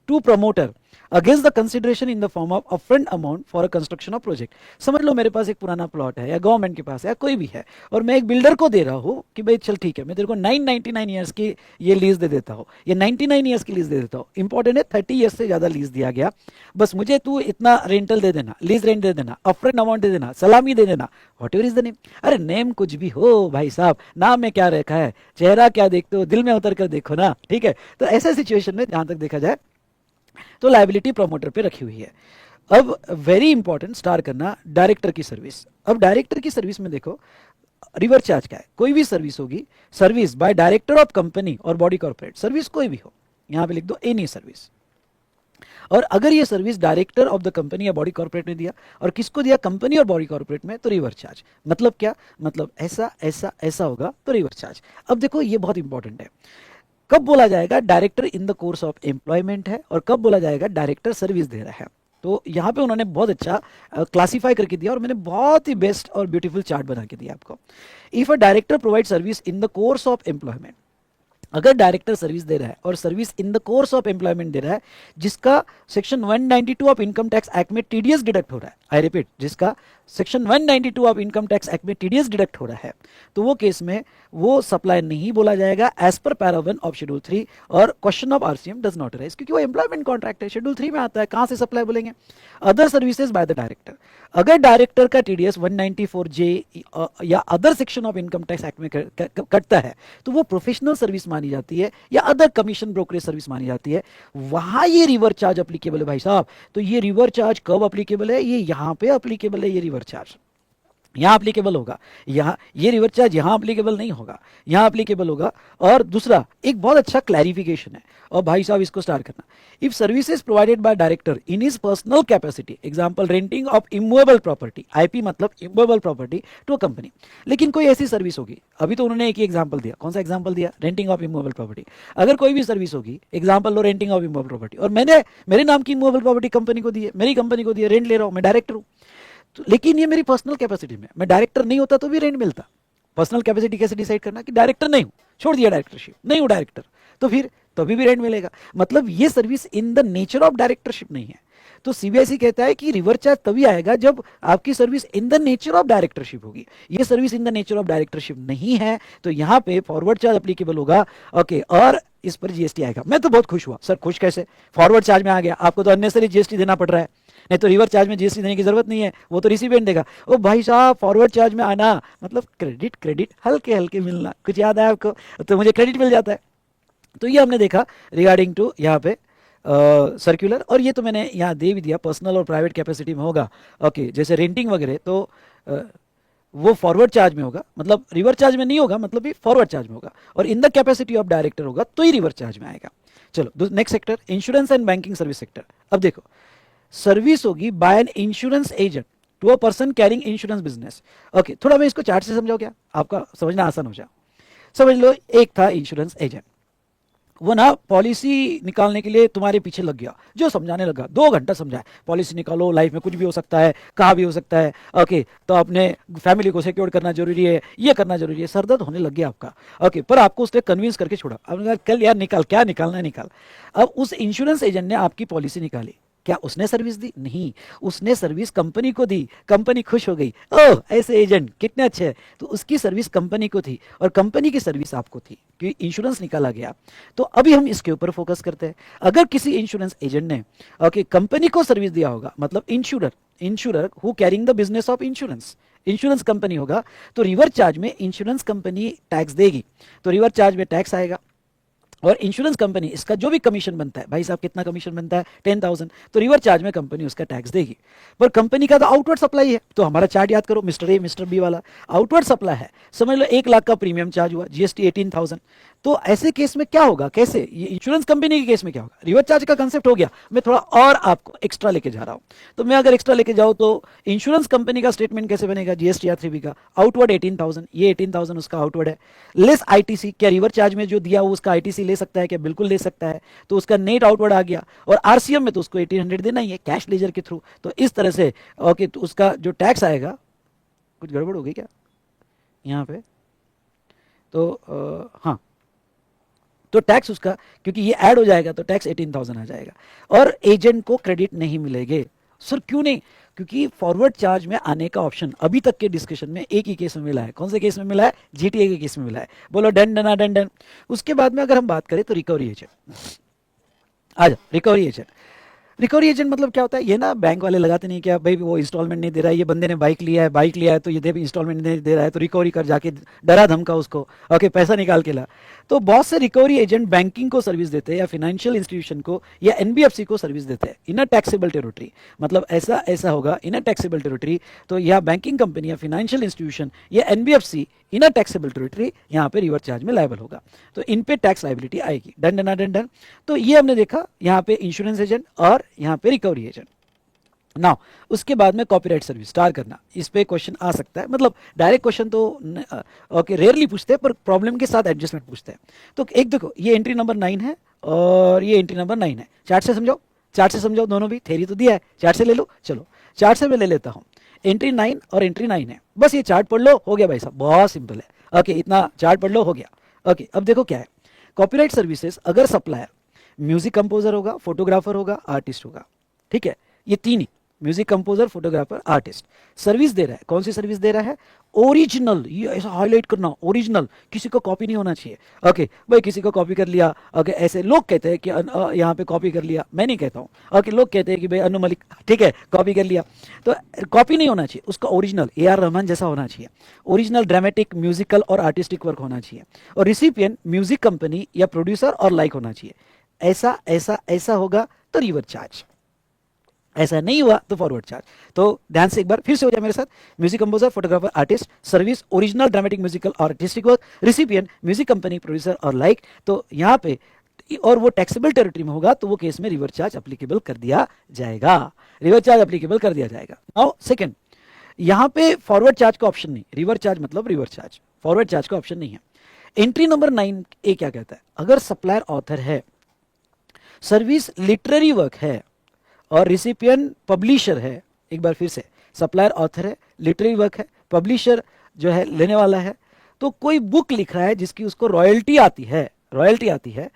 to promoter against the consideration in the form of upfront amount for a construction of project. समझ लो मेरे पास एक पुराना प्लॉट है या गवर्नमेंट के पास है या कोई भी है, और मैं एक बिल्डर को दे रहा हूँ कि भाई चल ठीक है, मैं तेरे को 999 ईयर्स की ये लीज दे देता हूँ, ये 99 ईयर्स की लीज दे देता हूँ, इंपॉर्टेंट है 30 ईयर्स से ज्यादा लीज दिया गया, बस मुझे तू इतना रेंटल दे देना, लीज रेंट दे देना, अपफ्रंट अमाउंट दे देना, सलामी दे देना, what ever is the name. अरे नेम कुछ भी हो भाई साहब, नाम में क्या रखा है, चेहरा क्या देखते हो, दिल में उतर कर देखो ना, ठीक है। तो ऐसे सिचुएशन में जहां तक देखा जाए तो लायबिलिटी प्रमोटर पे रखी हुई है। अब वेरी इंपॉर्टेंट स्टार करना डायरेक्टर की सर्विस। अब डायरेक्टर की सर्विस में देखो रिवर्स चार्ज क्या है, कोई भी सर्विस होगी, service by director of company और बॉडी कॉर्पोरेट, सर्विस कोई भी हो, यहां पे लिख दो एनी सर्विस। और अगर ये service director of the company या बॉडी कॉर्पोरेट ने दिया, और किसको दिया, कंपनी और बॉडी कॉर्पोरेट में, तो रिवर्स चार्ज। मतलब क्या, मतलब ऐसा ऐसा ऐसा होगा तो रिवर्स चार्ज। अब देखो ये बहुत इंपॉर्टेंट है, कब बोला जाएगा director in the course of employment है, और कब बोला जाएगा डायरेक्टर सर्विस दे रहा है। तो यहाँ पे उन्होंने बहुत अच्छा क्लासिफाई करके दिया, और मैंने बहुत ही बेस्ट और ब्यूटीफुल चार्ट बना के दिया आपको। If a director provide service in the course of employment, अगर डायरेक्टर सर्विस दे रहा है और service in the course of employment दे रहा है, जिसका section 192 of income tax act में टीडीएस डिडक्ट हो रहा है, आई रिपीट, जिसका section 192 of income tax act में टीडीएस डिडक्ट हो रहा है, तो वो केस में वो सप्लायर नहीं बोला जाएगा as per para 1 of schedule 3, और question of RCM does not arise, क्योंकि वो एम्प्लॉयमेंट कॉन्ट्रैक्ट है, शेड्यूल 3 में आता है, कहां से सप्लाई बोलेंगे। Other services by the director, अगर डायरेक्टर का टीडीएस 194(j) या other section of income tax act में कटता है, तो वो प्रोफेशनल सर्विस मानी जाती है या अदर कमीशन ब्रोकरेज सर्विस मानी जाती है, वहां ये रिवर्स चार्ज अप्लीकेबल है भाई साहब। तो ये रिवर्स चार्ज कब अप्लीकेबल है, ये यहां पे अप्लीकेबल है, ये रिवर्स चार्ज यहां अप्लीकेबल होगा, यहां ये रिवर्स चार्ज यहां अप्लीकेबल नहीं होगा, यहां अप्लीकेबल होगा। और दूसरा एक बहुत अच्छा क्लैरिफिकेशन है, और भाई साहब इसको स्टार्ट करना, if services provided by director in his personal capacity, example renting of immovable property, IP मतलब immovable property, to a company. लेकिन कोई ऐसी सर्विस होगी, अभी तो उन्होंने एक ही एग्जांपल दिया, कौन सा एग्जांपल दिया, रेंटिंग ऑफ इमूवेबल प्रॉपर्टी। अगर कोई भी सर्विस होगी, example low renting of immovable property, और मैंने मेरे नाम की इमूवेबल प्रॉपर्टी कंपनी को दी है, मेरी कंपनी को दी है, रेंट ले रहा हूं, मैं डायरेक्टर हूं, तो लेकिन ये मेरी पर्सनल कैपेसिटी में, मैं डायरेक्टर नहीं होता तो भी रेंट मिलता। पर्सनल कैपेसिटी कैसे डिसाइड करना कि डायरेक्टर नहीं हूं, छोड़ दिया डायरेक्टरशिप, नहीं हूं डायरेक्टर, तो फिर तभी भी रेंट मिलेगा। मतलब ये service in the nature of directorship नहीं है। तो सीबीएसई कहता है कि रिवर्स चार्ज तभी आएगा जब आपकी service in the nature of directorship होगी। ये service in the nature of directorship नहीं है, तो यहां पे फॉरवर्ड चार्ज एप्लीकेबल होगा, ओके, और इस पर जीएसटी आएगा। मैं तो बहुत खुश हुआ, सर खुश कैसे, फॉरवर्ड चार्ज में आ गया, आपको तो अननेसेसरी जीएसटी देना पड़ रहा है, नहीं तो रिवर्स चार्ज में जीएसटी देने की जरूरत नहीं है, वो तो रिसिपिएंट देगा। ओ भाई साहब फॉरवर्ड चार्ज में आना मतलब क्रेडिट, क्रेडिट हल्के हल्के मिलना, कुछ याद है आपको, तो मुझे क्रेडिट मिल जाता है। तो ये हमने देखा रिगार्डिंग टू यहाँ पे सर्कुलर, और ये तो मैंने यहाँ दे भी दिया, पर्सनल और प्राइवेट कैपेसिटी में होगा, ओके, जैसे रेंटिंग वगैरह, तो वो फॉरवर्ड चार्ज में होगा, मतलब रिवर्स चार्ज में नहीं होगा, मतलब भी फॉरवर्ड चार्ज में होगा, और in the capacity of director होगा तो ही रिवर्स चार्ज में आएगा। चलो next sector, insurance and banking service sector. अब देखो सर्विस होगी by an insurance agent to a person carrying insurance business, okay, थोड़ा मैं इसको चार्ट से समझाऊं क्या, आपका समझना आसान हो जाए। समझ लो एक था इंश्योरेंस एजेंट, वो ना पॉलिसी निकालने के लिए तुम्हारे पीछे लग गया, जो समझाने लगा, 2 घंटा समझाया पॉलिसी निकालो, लाइफ में कुछ भी हो सकता है, कहाँ भी हो सकता है, ओके, तो अपने फैमिली को सिक्योर करना जरूरी है, ये करना जरूरी है, सर दर्द होने लग गया आपका, ओके, पर आपको उसने कन्विंस करके छोड़ा, अब कहा, कल यार निकाल, क्या निकालना है निकाल। अब उस इंश्योरेंस एजेंट ने आपकी पॉलिसी निकाली, क्या उसने सर्विस दी? नहीं, उसने सर्विस कंपनी को दी, कंपनी खुश हो गई, ओह ऐसे एजेंट कितने अच्छे हैं, तो उसकी सर्विस कंपनी को थी और कंपनी की सर्विस आपको थी, क्योंकि इंश्योरेंस निकाला गया। तो अभी हम इसके ऊपर फोकस करते हैं। अगर किसी इंश्योरेंस एजेंट ने ओके कंपनी को सर्विस दिया होगा, मतलब insurer, insurer who carrying the business of insurance, insurance company होगा, तो रिवर चार्ज में इंश्योरेंस कंपनी टैक्स देगी, तो रिवर चार्ज में टैक्स आएगा, और इंश्योरेंस कंपनी इसका जो भी कमीशन बनता है, भाई साहब कितना कमीशन बनता है 10,000, तो रिवर चार्ज में कंपनी उसका टैक्स देगी। पर कंपनी का तो आउटवर्ड सप्लाई है, तो हमारा चार्ट याद करो, मिस्टर ए मिस्टर बी वाला आउटवर्ड सप्लाई है, समझ लो 1 लाख का प्रीमियम चार्ज हुआ, जीएसटी 18,000। तो ऐसे केस में क्या होगा, कैसे, ये इंश्योरेंस कंपनी के केस में क्या होगा, रिवर चार्ज का कंसेप्ट हो गया, मैं थोड़ा और आपको एक्स्ट्रा लेके जा रहा हूं। तो मैं अगर एक्स्ट्रा लेके जाऊं तो इंश्योरेंस कंपनी का स्टेटमेंट कैसे बनेगा, जीएसटी या 3B का आउटवर्ड 18,000, ये 18,000 उसका आउटवर्ड है, लेस आईटीसी, क्या रिवर चार्ज में जो दिया वो उसका आईटीसी ले सकता है क्या, बिल्कुल ले सकता है, तो उसका नेट आउटवर्ड आ गया, और आरसीएम में तो उसको 1800 देना ही है कैश लेजर के थ्रू, तो इस तरह से ओके, तो उसका जो टैक्स आएगा, कुछ गड़बड़ हो गई क्या यहाँ पे, तो हाँ, तो टैक्स उसका, क्योंकि ये ऐड हो जाएगा तो टैक्स 18,000 आ जाएगा, और एजेंट को क्रेडिट नहीं मिलेंगे। सर क्यों नहीं? क्योंकि फॉरवर्ड चार्ज में आने का ऑप्शन अभी तक के डिस्कशन में एक ही केस में मिला है, कौन से केस में मिला है, जीटीए के केस में मिला है, बोलो डन डन डन डन। उसके बाद में अगर हम बात करें तो रिकवरी एजेंट, आ जाओ, रिकवरी एजेंट, रिकवरी एजेंट मतलब क्या होता है, ये ना बैंक वाले लगाते नहीं क्या, भाई वो इंस्टॉलमेंट नहीं दे रहा है, ये बंदे ने बाइक लिया है, बाइक लिया है तो ये दे इंस्टॉलमेंट नहीं दे रहा है, तो रिकवरी कर जाके डरा धमका उसको, ओके पैसा निकाल के ला। तो बहुत से रिकवरी एजेंट बैंकिंग को सर्विस देते हैं या फाइनेंशियल इंस्टीट्यूशन को या एनबीएफसी को सर्विस देते हैं इन अ टैक्सेबल टेरिटरी, मतलब ऐसा ऐसा होगा इन अ टैक्सेबल टेरिटरी, तो यह बैंकिंग कंपनी या फाइनेंशियल इंस्टीट्यूशन या NBFC in a taxable territory यहाँ पे रिवर चार्ज में लायबल होगा, तो इन पे टैक्स लाइबिलिटी आएगी, डन डन डन डन। तो ये हमने देखा यहाँ पे इंश्योरेंस एजेंट और यहाँ पे रिकवरी एजेंट। नाउ उसके बाद में कॉपीराइट सर्विस स्टार करना, इस पे क्वेश्चन आ सकता है, मतलब डायरेक्ट क्वेश्चन तो ओके रेयरली पूछते हैं, पर प्रॉब्लम के साथ एडजस्टमेंट पूछते हैं। तो एक देखो, ये एंट्री नंबर 9 है और ये एंट्री नंबर 9 है, चार्ट से समझाओ, चार्ट से समझाओ, दोनों भी थेरी तो दिया है, चार्ट से ले लो, चलो चार्ट से मैं ले लेता हूँ, एंट्री 9 और एंट्री 9 है, बस ये चार्ट पढ़ लो, हो गया भाई साहब, बहुत सिंपल है, ओके इतना चार्ट पढ़ लो, हो गया। ओके अब देखो क्या है, कॉपीराइट सर्विसेज अगर सप्लायर म्यूजिक कंपोजर होगा, फोटोग्राफर होगा, आर्टिस्ट होगा, ठीक है, ये तीन ही, music composer, photographer, artist, service दे रहा है, कौन सी सर्विस दे रहा है, ओरिजिनल, ये ऐसा हाईलाइट करना, ओरिजिनल, किसी को कॉपी नहीं होना चाहिए। ओके भाई किसी को कॉपी कर लिया, ओके ऐसे लोग कहते हैं कि यहाँ पे कॉपी कर लिया, मैं नहीं कहता हूँ, ओके लोग कहते हैं कि भाई अनु मलिक, ठीक है कॉपी कर लिया, तो कॉपी नहीं होना चाहिए, उसका ओरिजिनल AR रहमान जैसा होना चाहिए, ओरिजिनल ड्रामेटिक, म्यूजिकल और आर्टिस्टिक वर्क होना चाहिए, और रिसिपिएंट म्यूजिक कंपनी या प्रोड्यूसर और लाइक होना चाहिए, ऐसा ऐसा ऐसा होगा तो रिवर चार्ज, ऐसा नहीं हुआ तो फॉरवर्ड चार्ज। तो ध्यान से एक बार फिर से हो जाए मेरे साथ, music composer, photographer, artist, service, original dramatic, musical और artistic work, recipient music company, producer और लाइक, तो यहाँ पे और वो टैक्सेबल टेरिटरी में होगा तो वो केस में रिवर चार्ज अप्लीकेबल कर दिया जाएगा, रिवर चार्ज अप्लीकेबल कर दिया जाएगा। नाउ सेकंड, यहाँ पे फॉरवर्ड चार्ज का ऑप्शन नहीं, रिवर चार्ज मतलब रिवर चार्ज, फॉरवर्ड चार्ज का ऑप्शन नहीं है। एंट्री नंबर 9 ए क्या कहता है, अगर सप्लायर ऑथर है, सर्विस लिटरेरी वर्क है और रिसिपिएंट पब्लिशर है, एक बार फिर से, सप्लायर ऑथर है, लिटरेरी वर्क है, पब्लिशर जो है लेने वाला है, तो कोई बुक लिख रहा है जिसकी उसको रॉयल्टी आती है, रॉयल्टी आती है,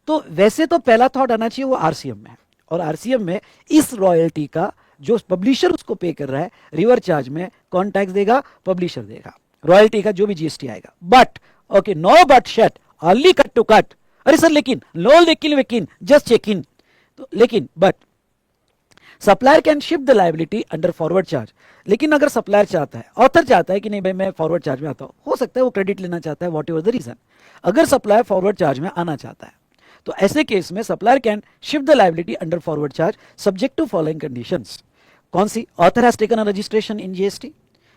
तो वैसे तो पहला थॉट आना चाहिए वो आरसीएम में है, और आरसीएम में इस रॉयल्टी का जो पब्लिशर उसको पे कर रहा है रिवर चार्ज में कौन टैक्स देगा, पब्लिशर देगा, रॉयल्टी का जो भी जीएसटी आएगा। But okay no but shut, only cut to cut, अरे सर लेकिन नो लेकिन वेकिन जस्ट चेक इन, तो लेकिन but supplier can shift the liability under forward charge, लेकिन अगर सप्लायर चाहता है, ऑथर चाहता है कि नहीं भाई मैं फॉरवर्ड चार्ज में आता हूं, हो सकता है वो क्रेडिट लेना चाहता है, वॉट एवर द रीजन, अगर सप्लायर फॉरवर्ड चार्ज में आना चाहता है तो ऐसे केस में supplier can shift the liability under forward charge subject to following conditions. कौन सी, author has taken a registration in GST,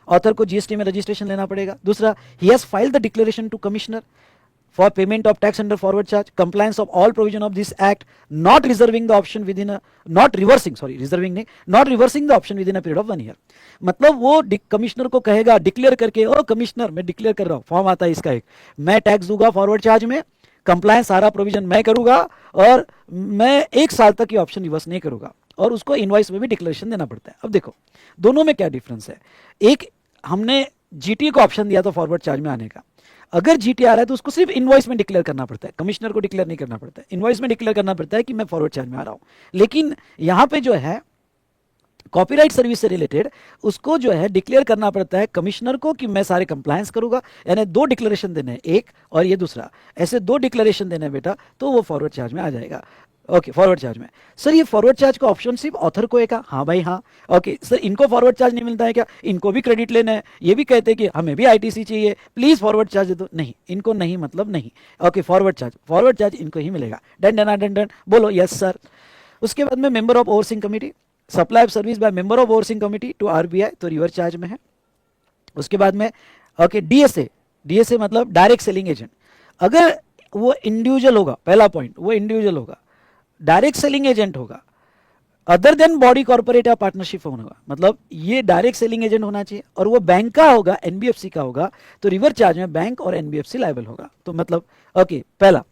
author को जीएसटी में रजिस्ट्रेशन लेना पड़ेगा, दूसरा he has filed the declaration to commissioner, for payment of tax under forward charge, compliance of all provision of this act, not reserving the option within a, not reversing, sorry reserving नहीं, not reversing the option within a period of 1 year. मतलब वो commissioner को कहेगा declare करके, ओ commissioner मैं declare कर रहा हूँ, फॉर्म आता है इसका एक, मैं टैक्स दूंगा फॉरवर्ड चार्ज में, कंप्लायंस सारा प्रोविजन मैं करूंगा और मैं 1 साल तक ये ऑप्शन रिवर्स नहीं करूंगा, और उसको इनवॉइस में भी डिक्लेरेशन देना पड़ता है. अब देखो दोनों में क्या डिफरेंस है. एक हमने जीटी को ऑप्शन दिया था फॉरवर्ड चार्ज में आने का, अगर जीटी आ रहा है तो उसको सिर्फ इनवॉइस में डिक्लेयर करना पड़ता है, कमिश्नर को डिक्लेयर नहीं करना पड़ता है, इनवॉइस में डिक्लेयर करना पड़ता है कि मैं फॉरवर्ड चार्ज में आ रहा हूं. लेकिन यहां पे जो है कॉपीराइट सर्विस से रिलेटेड उसको जो है डिक्लेयर करना पड़ता है कमिश्नर को कि मैं सारे कंप्लायंस करूंगा, यानी 2 डिक्लेरेशन देने हैं, एक और ये दूसरा, ऐसे 2 डिक्लेरेशन देने बेटा, तो वो फॉरवर्ड चार्ज में आ जाएगा. ओके फॉरवर्ड चार्ज में सर ये फॉरवर्ड चार्ज का ऑप्शन सिर्फ ऑथर को है क्या? हाँ भाई हाँ. ओके सर इनको फॉरवर्ड चार्ज नहीं मिलता है क्या? इनको भी क्रेडिट लेना है, ये भी कहते हैं कि हमें भी आईटीसी चाहिए, प्लीज फॉरवर्ड चार्ज दे दो. नहीं, इनको नहीं, मतलब नहीं. ओके फॉरवर्ड चार्ज इनको ही मिलेगा. डन डन डन डन बोलो यस सर. उसके बाद में member of overseeing committee, supply of service by member of overseeing committee to RBI, तो रिवर्स चार्ज में है. उसके बाद में ओके डीएसए मतलब डायरेक्ट सेलिंग एजेंट, अगर वो इंडिविजुअल होगा, पहला पॉइंट वो इंडिविजुअल होगा, डायरेक्ट सेलिंग एजेंट होगा, अदर देन बॉडी कॉर्पोरेट या पार्टनरशिप होगा, मतलब ये डायरेक्ट सेलिंग एजेंट होना चाहिए और वो बैंक का होगा, एनबीएफसी का होगा, तो रिवर्स चार्ज में बैंक और एनबीएफसी लायबल होगा. तो मतलब ओके पहला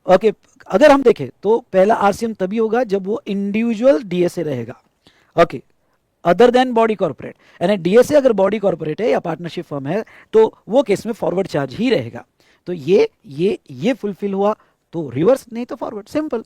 ओके अगर हम देखें तो पहला आरसीएम तभी होगा जब वो इंडिविजुअल डीएसए रहेगा. Okay other than body corporate, यानी डीएसए अगर बॉडी कॉर्पोरेट है या पार्टनरशिप फर्म है तो वो केस में फॉरवर्ड चार्ज ही रहेगा. तो ये फुलफिल हुआ तो रिवर्स, नहीं तो फॉरवर्ड, सिंपल.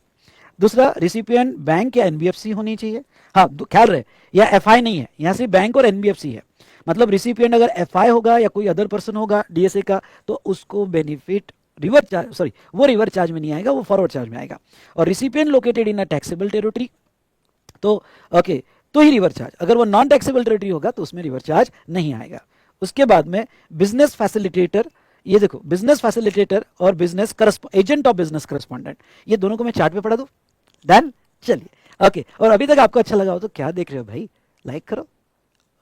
दूसरा रिसिपिएंट बैंक या एनबीएफसी होनी चाहिए. हाँ ख्याल रहे या एफआई नहीं है, यहाँ से बैंक और एनबीएफसी है, मतलब रिसिपिएंट अगर एफआई होगा या कोई अदर पर्सन होगा डीएसए का तो उसको बेनिफिट रिवर्स चार्ज, सॉरी वो रिवर्स चार्ज में नहीं आएगा, वो फॉरवर्ड चार्ज में आएगा. और recipient located in a taxable territory तो ओके तो ही रिवर्स चार्ज, अगर वो नॉन टैक्सेबल टेरिटरी होगा तो उसमें रिवर्स चार्ज नहीं आएगा. उसके बाद में बिजनेस फैसिलिटेटर, ये देखो बिजनेस फैसिलिटेटर और business agent of business correspondent, ये दोनों को मैं चार्ट पे पढ़ा दूं. डन चलिए ओके. और अभी तक आपको अच्छा लगा हो तो क्या देख रहे हो भाई, लाइक करो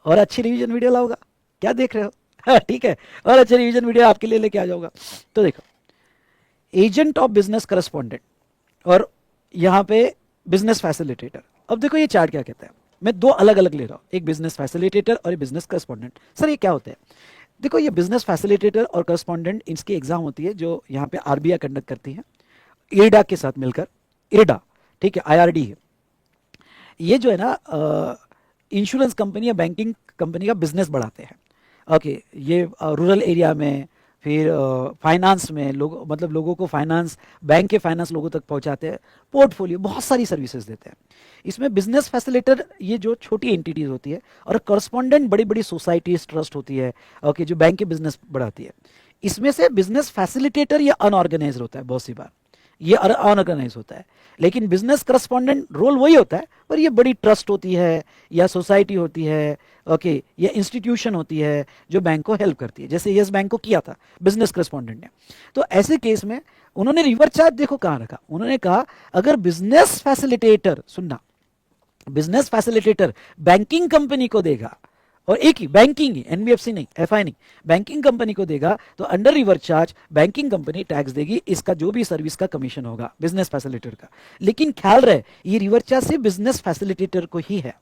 और अच्छी रिवीजन वीडियो लाओगा. क्या देख रहे हो? हाँ ठीक है, और अच्छी रिवीजन वीडियो आपके लिए लेके आ जाऊंगा. तो देखो एजेंट ऑफ बिजनेस करस्पॉन्डेंट और यहाँ पे बिजनेस फैसिलिटेटर. अब देखो ये चार्ट क्या कहता है, मैं 2 अलग अलग ले रहा हूँ, एक बिजनेस फैसिलिटेटर और एक बिजनेस करस्पॉन्डेंट. सर ये क्या होता है? देखो ये बिजनेस फैसिलिटेटर और करस्पॉन्डेंट इसकी एग्जाम होती है जो यहाँ पे आरबीआई कंडक्ट करती है इरडा के साथ मिलकर. इरडा ठीक है, आईआरडी है ये, जो है ना इंश्योरेंस कंपनी या बैंकिंग कंपनी का बिजनेस बढ़ाते हैं. ओके ये रूरल एरिया में, फिर फाइनेंस में मतलब लोगों को फाइनेंस, बैंक के फाइनेंस लोगों तक पहुंचाते हैं, पोर्टफोलियो बहुत सारी सर्विसेज देते हैं. इसमें बिजनेस फैसिलिटेटर ये जो छोटी एंटिटीज होती है, और करस्पॉन्डेंट बड़ी बड़ी सोसाइटीज ट्रस्ट होती है ओके जो बैंक के बिजनेस बढ़ाती है. इसमें से बिजनेस फैसिलिटेटर ये अनऑर्गेनाइज होता है, बहुत सी बार ये अनऑर्गेनाइज होता है, लेकिन बिजनेस करस्पॉन्डेंट रोल वही होता है, पर ये बड़ी ट्रस्ट होती है या सोसाइटी होती है ओके या इंस्टीट्यूशन होती है जो बैंक को हेल्प करती है, जैसे यस बैंक को किया था बिजनेस करस्पॉन्डेंट ने. तो ऐसे केस में उन्होंने रिवर्स चार्ज देखो कहां रखा, उन्होंने कहा अगर बिजनेस फैसिलिटेटर, सुनना, बिजनेस फैसिलिटेटर बैंकिंग कंपनी को देगा, और एक ही बैंकिंग ही, एनबीएफसी नहीं, एफआई नहीं, बैंकिंग कंपनी को देगा, तो under reverse charge banking company tax देगी इसका जो भी सर्विस का कमीशन होगा बिजनेस फैसिलिटेटर का. लेकिन ख्याल रहे ये रिवर्स चार्ज से बिजनेस फैसिलिटेटर को ही है.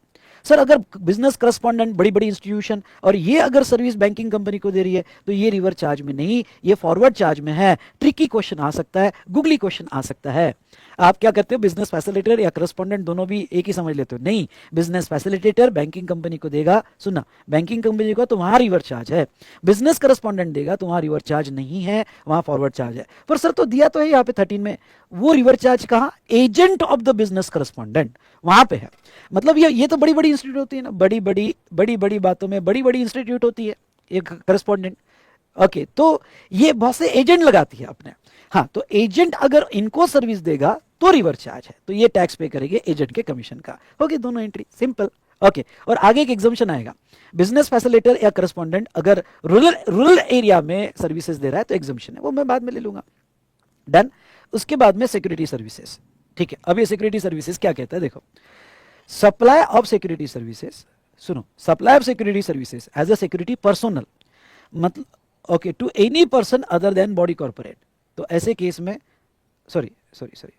सर अगर बिजनेस करस्पॉन्डेंट बड़ी बड़ी इंस्टीट्यूशन और ये अगर सर्विस बैंकिंग कंपनी को दे रही है तो ये रिवर्स चार्ज में नहीं, ये फॉरवर्ड चार्ज में है. ट्रिकी क्वेश्चन आ सकता है, गूगली क्वेश्चन आ सकता है. आप क्या करते हो, बिजनेस फैसिलिटेटर या करस्पॉन्डेंट दोनों भी एक ही समझ लेते हो? नहीं, बिजनेस फैसिलिटेटर बैंकिंग कंपनी को देगा, सुनना, बैंकिंग कंपनी को तो वहां रिवर्स चार्ज है, बिजनेस करस्पॉन्डेंट देगा तो वहां रिवर्स चार्ज नहीं है, वहां फॉरवर्ड चार्ज है. पर सर तो दिया तो है यहाँ पे 13 में, वो रिवर्स चार्ज कहाँ, agent of the business correspondent वहां पे है. मतलब ये तो बड़ी बड़ी इंस्टीट्यूट होती है ना, बड़ी बड़ी बातों में बड़ी बड़ी इंस्टीट्यूट होती है एक करस्पॉन्डेंट. ओके तो ये बहुत से एजेंट लगाती है अपने. हाँ तो एजेंट अगर इनको सर्विस देगा तो रिवर्स चार्ज है, तो ये टैक्स पे करेंगे एजेंट के कमीशन का. ओके दोनों एंट्री सिंपल. ओके और आगे एक एग्जाम्पशन आएगा, बिजनेस फैसिलिटेटर या करस्पॉन्डेंट अगर रूरल एरिया में सर्विसेज दे रहा है तो एग्जाम्पशन है, वो मैं बाद में ले लूंगा. डन. उसके बाद में सिक्योरिटी सर्विसेज. ठीक है, अब ये सिक्योरिटी सर्विसेज क्या कहता है देखो, सप्लाई ऑफ सिक्योरिटी सर्विसेज, सुनो, supply of security services as a security personal, मतलब okay to any person other than body corporate. तो ऐसे केस में सॉरी सॉरी सॉरी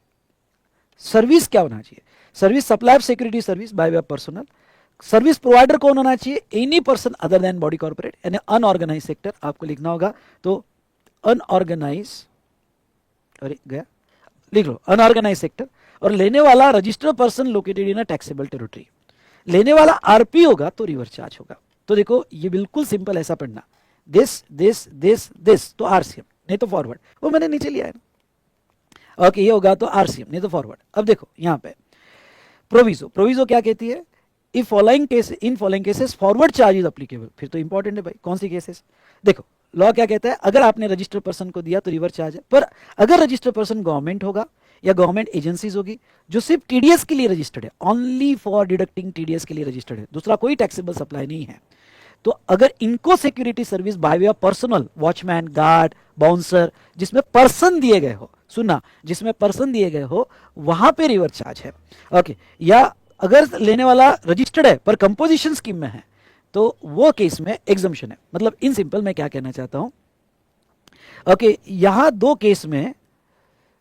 सर्विस क्या होना चाहिए, service supply of security service by way of personal, service provider कौन होना चाहिए, any person other than body corporate, यानी अनऑर्गेनाइज सेक्टर आपको लिखना होगा। तो अनऑर्गेनाइज, अरे गया, लिख लो अनऑर्गेनाइज सेक्टर, और लेने वाला registered person located in a taxable territory, लेने वाला आरपी होगा तो रिवर्स चार्ज होगा। तो देखो ये बिल्कुल सिंपल ऐसा पढ़ना, दिस दिस दिस दिस तो आरसीएम नहीं तो फॉरवर्ड, वो मैंने नीचे लिया है ना। ओके ये होगा तो आरसीएम नहीं तो फॉरवर्ड। अब देखो यहां पे प्रोविजो, प्रोविजो क्या कहती है, if following case in following cases forward charge is applicable. फिर तो इंपॉर्टेंट है भाई, कौन सी केसेस, देखो लॉ क्या कहता है, अगर आपने रजिस्टर्ड पर्सन को दिया तो रिवर्स चार्ज है, पर अगर रजिस्टर्ड पर्सन गवर्नमेंट होगा या गवर्नमेंट एजेंसीज होगी जो सिर्फ टीडीएस के लिए रजिस्टर्ड है, ओनली फॉर डिडक्टिंग टीडीएस के लिए रजिस्टर्ड है, दूसरा कोई टैक्सेबल सप्लाई नहीं है, तो अगर इनको security service by way of personal, watchman, guard, bouncer, जिसमें पर्सन दिए गए हो, सुनना, जिसमें पर्सन दिए गए हो वहां पे रिवर्स चार्ज है। ओके, या अगर लेने वाला रजिस्टर्ड है पर कंपोजिशन स्कीम में है तो वो केस में एग्जम्पशन है। मतलब इन सिंपल मैं क्या कहना चाहता हूं, ओके यहां दो केस में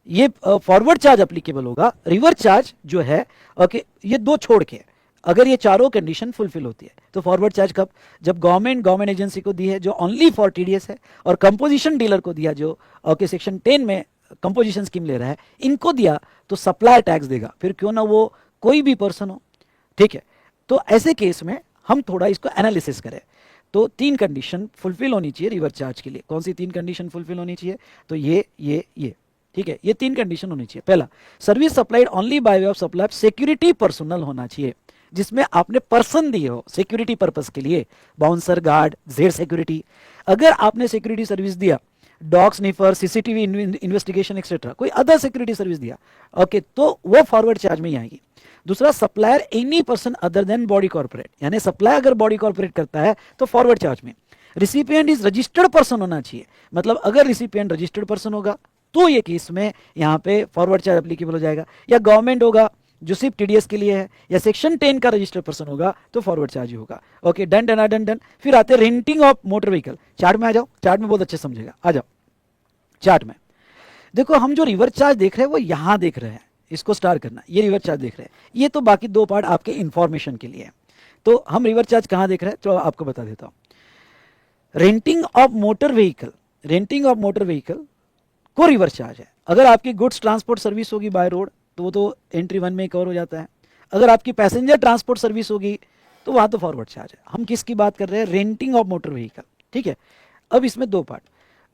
ये फॉरवर्ड चार्ज अप्लीकेबल होगा, रिवर्स चार्ज जो है ओके ये दो छोड़ के, अगर ये चारों कंडीशन फुलफिल होती है तो फॉरवर्ड चार्ज कब, जब गवर्नमेंट एजेंसी को दी है जो ओनली फॉर टीडीएस है, और कंपोजिशन डीलर को दिया जो ओके सेक्शन 10 में कंपोजिशन स्कीम ले रहा है, इनको दिया तो सप्लाई टैक्स देगा, फिर क्यों ना वो कोई भी पर्सन हो। ठीक है, तो ऐसे केस में हम थोड़ा इसको एनालिसिस करें। तो तीन कंडीशन फुलफिल होनी चाहिए रिवर्स चार्ज के लिए, कौन सी तीन कंडीशन फुलफिल होनी चाहिए, तो ये ठीक है, ये तीन कंडीशन होनी चाहिए। पहला, service supplied only by way of supply security personal होना चाहिए, जिसमें आपने पर्सन दिए हो सिक्योरिटी पर्पस के लिए, बाउंसर, गार्ड, जेड सिक्योरिटी। अगर आपने सिक्योरिटी सर्विस दिया, dog sniffer, CCTV investigation etcetera, कोई अदर सिक्योरिटी सर्विस दिया, ओके तो वो फॉरवर्ड चार्ज में ही आएगी। दूसरा, supplier any person other than body corporate, यानी सप्लाई अगर बॉडी कॉर्पोरेट करता है तो फॉरवर्ड चार्ज में। रिसिपिएंट इज रजिस्टर्ड पर्सन होना चाहिए, मतलब अगर रिसिपिएंट रजिस्टर्ड पर्सन होगा तो ये केस में यहाँ पे फॉरवर्ड चार्ज एप्लीकेबल हो जाएगा, या गवर्नमेंट होगा जो सिर्फ टीडीएस के लिए है, या सेक्शन 10 का रजिस्टर्ड पर्सन होगा तो फॉरवर्ड चार्ज ही होगा। Okay done done done done. फिर आते हैं renting of motor vehicle, chart में आ जाओ, चार्ट में बहुत अच्छे समझेगा, आ जाओ चार्ट में। देखो हम जो रिवर्स चार्ज देख रहे हैं वो यहां देख रहे हैं, इसको स्टार करना, ये रिवर्स चार्ज देख रहे हैं, ये तो बाकी दो पार्ट आपके इंफॉर्मेशन के लिए है। तो हम रिवर्स चार्ज कहां देख रहे हैं, तो आपको बता देता हूं। Renting of motor vehicle, renting of motor vehicle को रिवर्स चार्ज है। अगर आपकी गुड्स ट्रांसपोर्ट सर्विस होगी बाय रोड तो वो तो एंट्री 1 में कवर हो जाता है, अगर आपकी पैसेंजर ट्रांसपोर्ट सर्विस होगी तो वहां तो फॉरवर्ड चार्ज है। हम किसकी बात कर रहे हैं, रेंटिंग ऑफ मोटर व्हीकल। ठीक है, अब इसमें दो पार्ट,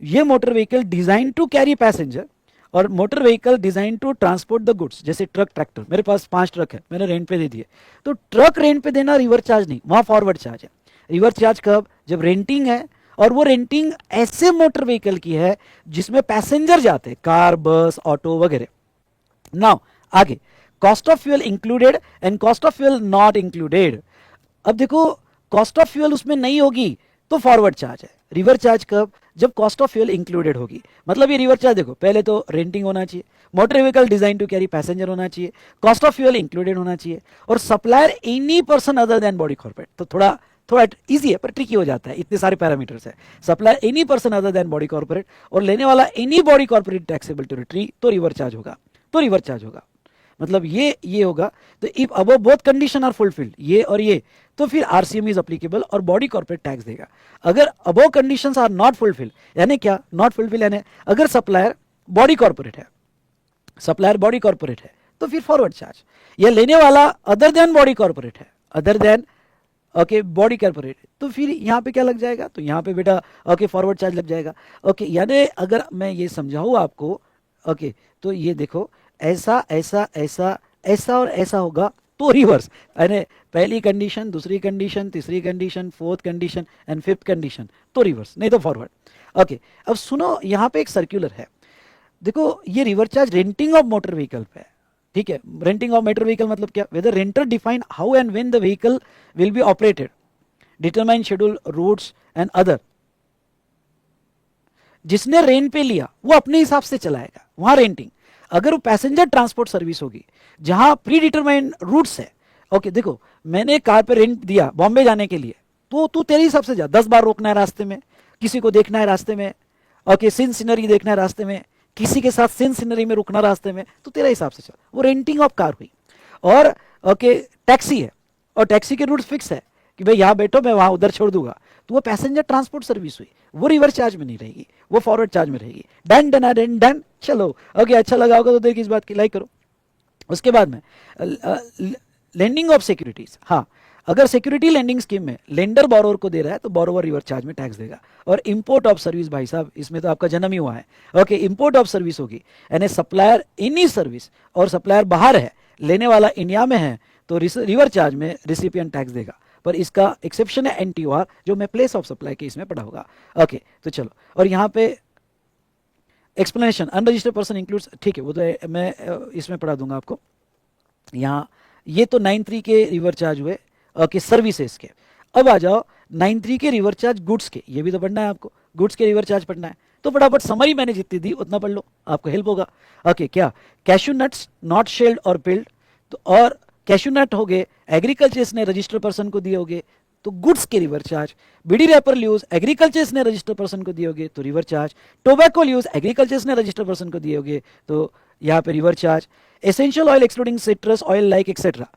ये motor vehicle design to carry passenger और motor vehicle design to transport the goods, जैसे ट्रक, ट्रैक्टर, मेरे पास 5 ट्रक है, मैंने रेंट पे दे दिए, तो ट्रक रेंट पे देना रिवर्स चार्ज नहीं, वहां फॉरवर्ड चार्ज है। रिवर्स चार्ज कब, जब रेंटिंग है और वो रेंटिंग ऐसे मोटर व्हीकल की है जिसमें पैसेंजर जाते हैं, कार, बस, ऑटो वगैरह। नाउ आगे, cost of fuel included and cost of fuel not included. अब देखो कॉस्ट ऑफ फ्यूल उसमें नहीं होगी तो फॉरवर्ड चार्ज है। रिवर्स चार्ज कब, जब कॉस्ट ऑफ फ्यूल इंक्लूडेड होगी। मतलब ये रिवर्स चार्ज देखो, पहले तो रेंटिंग होना चाहिए, motor vehicle design to carry passenger होना चाहिए, कॉस्ट ऑफ फ्यूल इंक्लूडेड होना चाहिए, और supplier any person other than body corporate. तो थोड़ा थोड़ा इजी है पर ट्रिकी हो जाता है, इतने सारे पैरामीटर्स है। Supplier any person other than body corporate और लेने वाला any body corporate taxable territory, तो रिवर्स चार्ज होगा, तो रिवर्स चार्ज होगा। मतलब ये होगा। तो if above both condition are fulfilled, ये और ये, तो फिर आरसीएम इज अप्लीकेबल और बॉडी कॉर्पोरेट टैक्स देगा। अगर above conditions are not fulfilled, यानी क्या, नॉट फुलफिल यानी अगर सप्लायर बॉडी कॉर्पोरेट है, सप्लायर बॉडी कॉर्पोरेट है तो फिर फॉरवर्ड चार्ज, या लेने वाला अदर देन बॉडी कॉर्पोरेट है, other than okay body corporate, तो फिर यहाँ पे क्या लग जाएगा, तो यहाँ पे बेटा ओके फॉरवर्ड चार्ज लग जाएगा। ओके यानी अगर मैं ये समझाऊँ आपको, ओके तो ये देखो ऐसा ऐसा ऐसा ऐसा और ऐसा होगा तो रिवर्स, यानी पहली कंडीशन, दूसरी कंडीशन, तीसरी condition, fourth condition and fifth condition तो रिवर्स, नहीं तो फॉरवर्ड। ओके अब सुनो, यहाँ पे एक सर्क्यूलर है, देखो ये reverse charge renting of motor vehicle पे है। ठीक है, रेंटिंग ऑफ मोटर व्हीकल मतलब क्या, whether renter define how and when the vehicle will be operated, determine schedule, routes and other. जिसने रेंट पे लिया वो अपने हिसाब से चलाएगा, वहां रेंटिंग। अगर वो पैसेंजर ट्रांसपोर्ट सर्विस होगी जहां प्री डिटरमाइंड रूट्स है, ओके देखो मैंने कार पे रेंट दिया बॉम्बे जाने के लिए, तो तू तेरे हिसाब से जा, 10 बार रोकना है रास्ते में, किसी को देखना है रास्ते में, ओके सीन सीनरी देखना है रास्ते में, किसी के साथ सीन सीनरी में रुकना रास्ते में, तो तेरा हिसाब से चल, वो रेंटिंग ऑफ कार हुई। और ओके टैक्सी है, और टैक्सी के रूट्स फिक्स है कि भाई यहाँ बैठो मैं वहां उधर छोड़ दूंगा, तो वो पैसेंजर ट्रांसपोर्ट सर्विस हुई, वो रिवर्स चार्ज में नहीं रहेगी, वो फॉरवर्ड चार्ज में रहेगी। डन डन डन डन, चलो ओके, अच्छा लगा होगा तो देखिए इस बात की लाइक करो। उसके बाद में लेंडिंग ऑफ सिक्योरिटीज, हाँ अगर सिक्योरिटी लेंडिंग स्कीम में लेंडर बोरोवर को दे रहा है तो बोरोवर रिवर्स चार्ज में टैक्स देगा। और इंपोर्ट ऑफ सर्विस, भाई साहब इसमें तो आपका जन्म ही हुआ है। ओके इंपोर्ट ऑफ सर्विस होगी, यानी सप्लायर एनी सर्विस और सप्लायर बाहर है, लेने वाला इंडिया में है, तो रिवर्स चार्ज में रिसिपिएंट टैक्स देगा। पर इसका एक्सेप्शन है एनटीओआर, जो मैं प्लेस ऑफ सप्लाई के इसमें पढ़ा होगा। ओके तो चलो, और यहाँ पे एक्सप्लेनेशन अनरजिस्टर्ड पर्सन इंक्लूड्स, ठीक है वो तो मैं इसमें पढ़ा दूंगा आपको। यहाँ ये तो 9(3) के रिवर्स चार्ज हुए ओके सर्विसेज के। अब आ जाओ 9(3) के रिवर्स चार्ज गुड्स के, ये भी तो पढ़ना है आपको, गुड्स के रिवर्स चार्ज पढ़ना है, तो फटाफट समरी मैंने जितनी दी उतना पढ़ लो, आपको हेल्प होगा। ओके क्या, कैशू नट्स नॉट शेल्ड और पिल्ड, तो और कैशू नट हो गए एग्रीकल्चर ने रजिस्टर्ड पर्सन को दिए होगे तो गुड्स के reverse charge. Bidi wrapper leaves agriculture ने रजिस्टर्ड पर्सन को दिए होगे तो reverse charge. Tobacco leaves agriculture ने रजिस्टर्ड पर्सन को दिए होगे तो यहाँ पे reverse charge. Essential oil excluding citrus oil like etcetera,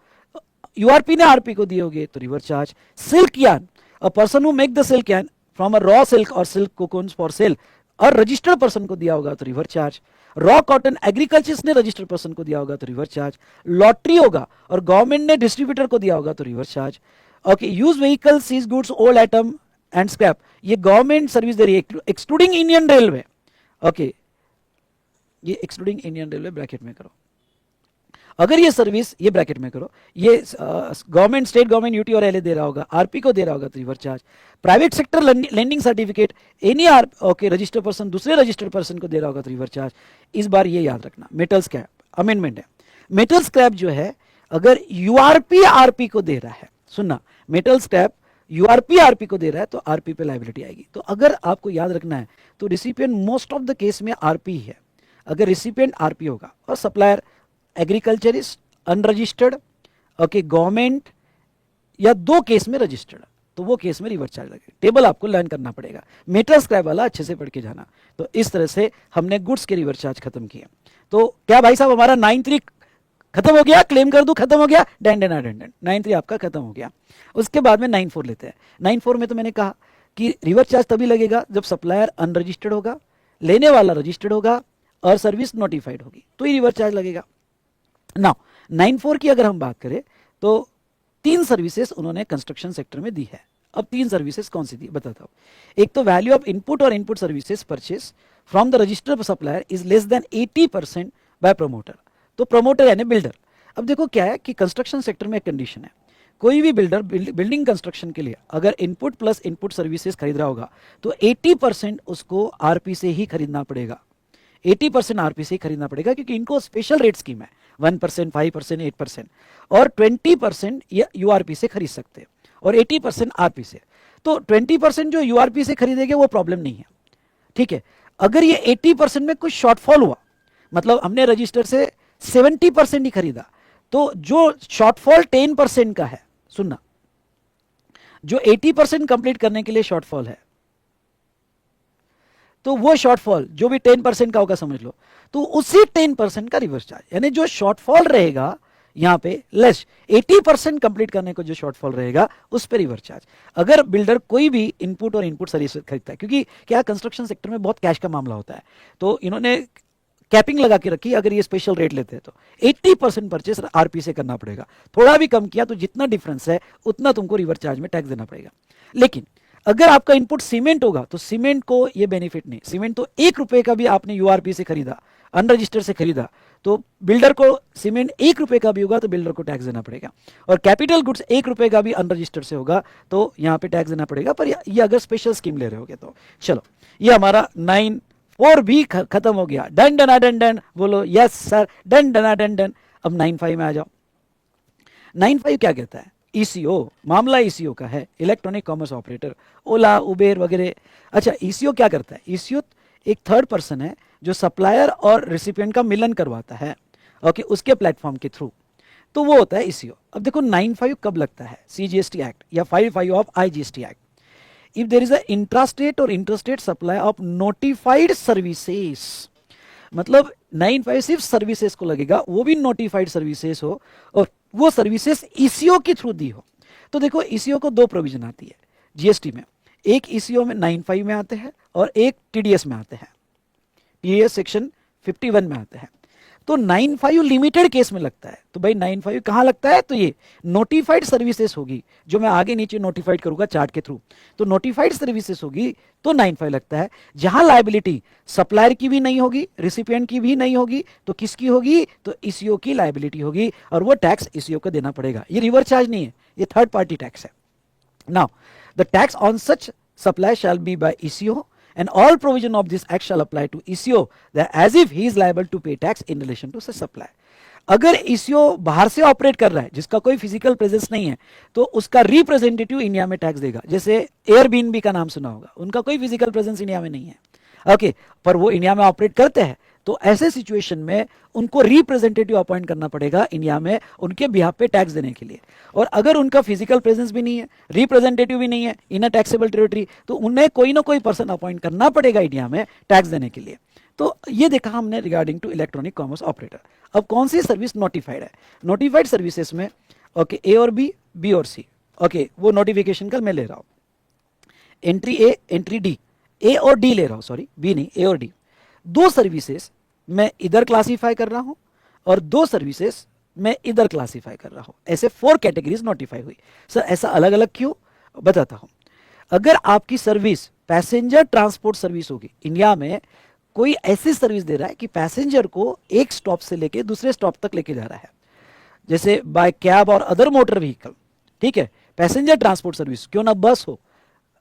URP ने आरपी को दिए होगे तो reverse charge. Silk yarn, a person who make the silk yarn from a raw silk और सिल्क कोकून्स फॉर सेल, और रजिस्टर्ड पर्सन को दिया होगा तो reverse charge. Raw cotton agriculture ने रजिस्टर्ड पर्सन को दिया होगा तो रिवर्स चार्ज। लॉटरी होगा और गवर्नमेंट ने डिस्ट्रीब्यूटर को दिया होगा तो reverse charge. Okay use vehicle seized goods old item and scrap, ये गवर्नमेंट सर्विस दे रही है एक्सक्लूडिंग इंडियन रेलवे। ओके ये एक्सक्लूडिंग इंडियन रेलवे ब्रैकेट में करो, अगर ये सर्विस ये ब्रैकेट में करो, ये गवर्नमेंट स्टेट गवर्नमेंट यूटी और एलए दे रहा होगा, आरपी को दे रहा होगा तो reverse charge. Private sector lending certificate any are okay registered person दूसरे रजिस्टर्ड पर्सन को दे रहा होगा तो रिवर्स चार्ज। इस बार ये याद रखना, मेटल स्क्रैप अमेंडमेंट है, मेटल स्क्रैप जो है अगर यूआरपी आरपी को दे रहा है, सुनना मेटल स्क्रैप यूआरपी आरपी को दे रहा है तो आरपी पे लायबिलिटी आएगी। तो अगर आपको याद रखना है तो recipient most of the case में आरपी है, अगर रिसिपिएंट आरपी होगा और supplier agriculturist unregistered okay government या दो केस में रजिस्टर्ड, तो वो केस में रिवर्स चार्ज लगेगा। टेबल आपको लर्न करना पड़ेगा, मेटल स्क्रैप वाला अच्छे से पढ़ के जाना। तो इस तरह से हमने गुड्स के रिवर्स चार्ज खत्म किया। तो क्या भाई साहब हमारा 9(3) खत्म हो गया, क्लेम कर दूं खत्म हो गया, डन डन डन डन 9(3) आपका खत्म हो गया। उसके बाद में 9(4) लेते हैं। 9(4) में तो मैंने कहा कि रिवर्स चार्ज तभी लगेगा जब सप्लायर अनरजिस्टर्ड होगा, लेने वाला रजिस्टर्ड होगा और सर्विस नोटिफाइड होगी, तो ही रिवर्स चार्ज लगेगा। नाउ 9(4) की अगर हम बात करें तो 3 सर्विसेज उन्होंने कंस्ट्रक्शन सेक्टर में दी है। अब 3 सर्विसेज कौन सी दी बताता हूं। एक तो वैल्यू ऑफ इनपुट और input services purchase from the registered supplier is less than 80% by promoter, तो प्रमोटर यानी बिल्डर। अब देखो क्या है कि कंस्ट्रक्शन सेक्टर में एक कंडीशन है, कोई भी बिल्डर बिल्डिंग कंस्ट्रक्शन के लिए अगर इनपुट प्लस इनपुट सर्विसेज खरीद रहा होगा तो 80% उसको आरपी से ही खरीदना पड़ेगा, 80% आरपी से ही खरीदना पड़ेगा, क्योंकि इनको स्पेशल रेट स्कीम है 1%, 5%, 8%, और 20% यूआरपी से खरीद सकते हैं और 80% आरपी से। तो 20% जो यूआरपी से खरीदेंगे वो प्रॉब्लम नहीं है, ठीक है। अगर ये 80% में कुछ शॉर्टफॉल हुआ, मतलब हमने रजिस्टर से 70% ही खरीदा, तो जो शॉर्टफॉल 10% का है, सुनना, जो 80% कंप्लीट करने के लिए शॉर्टफॉल है, तो वो शॉर्टफॉल जो भी 10% का होगा समझ लो, तो उसी 10% का रिवर्स चार्ज, यानी जो शॉर्टफॉल रहेगा यहां पे लेस 80% कंप्लीट करने को जो शॉर्टफॉल रहेगा उस पर रिवर्स चार्ज। अगर बिल्डर कोई भी इनपुट और इनपुट सर्विस खरीदता है, क्योंकि क्या कंस्ट्रक्शन सेक्टर में बहुत कैश का मामला होता है, तो इन्होंने कैपिंग लगा के रखी, अगर ये स्पेशल रेट लेते हैं तो 80% परचेस आरपी से करना पड़ेगा, थोड़ा भी कम किया तो जितना डिफरेंस है उतना तुमको रिवर्स चार्ज में टैक्स देना पड़ेगा। लेकिन अगर आपका इनपुट सीमेंट होगा तो सीमेंट को ये बेनिफिट नहीं, सीमेंट तो 1 रुपए का भी आपने यूआरपी से खरीदा, अनरजिस्टर्ड से खरीदा, तो बिल्डर को सीमेंट 1 रुपए का भी होगा तो बिल्डर को टैक्स देना पड़ेगा। और कैपिटल गुड्स 1 रुपए का भी अनरजिस्टर्ड से होगा तो यहाँ पे टैक्स देना पड़ेगा, पर ये अगर स्पेशल स्कीम ले रहे होगे तो। चलो ये हमारा 9(4) भी खत्म हो गया, डन डना डन डन बोलो यस सर, डन डना डन डन। अब 9(5) में आ जाओ। 9(5) क्या कहता है, ईसीओ, मामला ईसीओ का है, इलेक्ट्रॉनिक कॉमर्स ऑपरेटर, ओला उबेर वगैरह। अच्छा ईसीओ क्या करता है, ईसीओ एक थर्ड पर्सन है जो सप्लायर और रेसिपिएंट का मिलन करवाता है, ओके, उसके प्लेटफॉर्म के थ्रू, तो वो होता है ईसीओ। अब देखो 9(5) कब लगता है, सीजीएसटी एक्ट या 5(5) of IGST act, if there is a intrastate और interstate supply of notified services, मतलब 95 सिर्फ सर्विसेज को लगेगा, वो भी नोटिफाइड सर्विसेज हो और वो सर्विसेज ईसीओ के थ्रू दी हो। तो देखो ईसीओ को दो प्रोविजन आती है जीएसटी में, एक ईसीओ में 95 में आते हैं और एक टीडीएस में आते हैं, टीडीएस सेक्शन 51 में आते हैं। तो 95 लिमिटेड केस में लगता है। तो भाई 95 कहाँ लगता है, तो ये नोटिफाइड सर्विसेज होगी, जो मैं आगे नीचे नोटिफाइड करूंगा चार्ट के थ्रू। तो नोटिफाइड सर्विसेज होगी तो 95 लगता है। जहां लायबिलिटी सप्लायर की भी नहीं होगी, रिसिपिएंट की भी नहीं होगी, तो किसकी होगी, तो ईसीओ की लायबिलिटी होगी और वो टैक्स ईसीओ को देना पड़ेगा। ये रिवर्स चार्ज नहीं है, ये थर्ड पार्टी टैक्स है। Now the tax on such supply shall be by ECO and all provision of this act shall apply to ECO that as if he is liable to pay tax in relation to such supply। अगर ECO बाहर से operate कर रहा है जिसका कोई physical presence नहीं है, तो उसका रिप्रेजेंटेटिव इंडिया में टैक्स देगा। जैसे एयरबीएनबी का नाम सुना होगा, उनका कोई फिजिकल प्रेजेंस इंडिया में नहीं है, ओके, पर वो इंडिया में ऑपरेट करते हैं। तो ऐसे सिचुएशन में उनको रिप्रेजेंटेटिव अपॉइंट करना पड़ेगा इंडिया में उनके बिहाफ पे टैक्स देने के लिए। और अगर उनका फिजिकल प्रेजेंस भी नहीं है, रिप्रेजेंटेटिव भी नहीं है इन अ टैक्सेबल टेरिटरी, तो उन्हें कोई ना कोई पर्सन अपॉइंट करना पड़ेगा इंडिया में टैक्स देने के लिए। तो ये देखा हमने regarding to electronic commerce operator. अब कौन सी सर्विस नोटिफाइड है, नोटिफाइड सर्विसेज में ओके ए और बी और सी, ओके वो नोटिफिकेशन का मैं ले रहा हूं, एंट्री ए एंट्री डी, ए और डी ले रहा हूं, सॉरी बी नहीं, ए और डी, दो सर्विसेज मैं इधर क्लासिफाई कर रहा हूं और दो सर्विसेज मैं इधर क्लासिफाई कर रहा हूं। ऐसे 4 कैटेगरीज नोटिफाई हुई। सर ऐसा अलग अलग क्यों, बताता हूं। अगर आपकी सर्विस पैसेंजर ट्रांसपोर्ट सर्विस होगी, इंडिया में कोई ऐसी सर्विस दे रहा है कि पैसेंजर को एक स्टॉप से लेके दूसरे स्टॉप तक लेके जा रहा है, जैसे बाय कैब और अदर मोटर व्हीकल, ठीक है, पैसेंजर ट्रांसपोर्ट सर्विस, क्यों ना बस हो,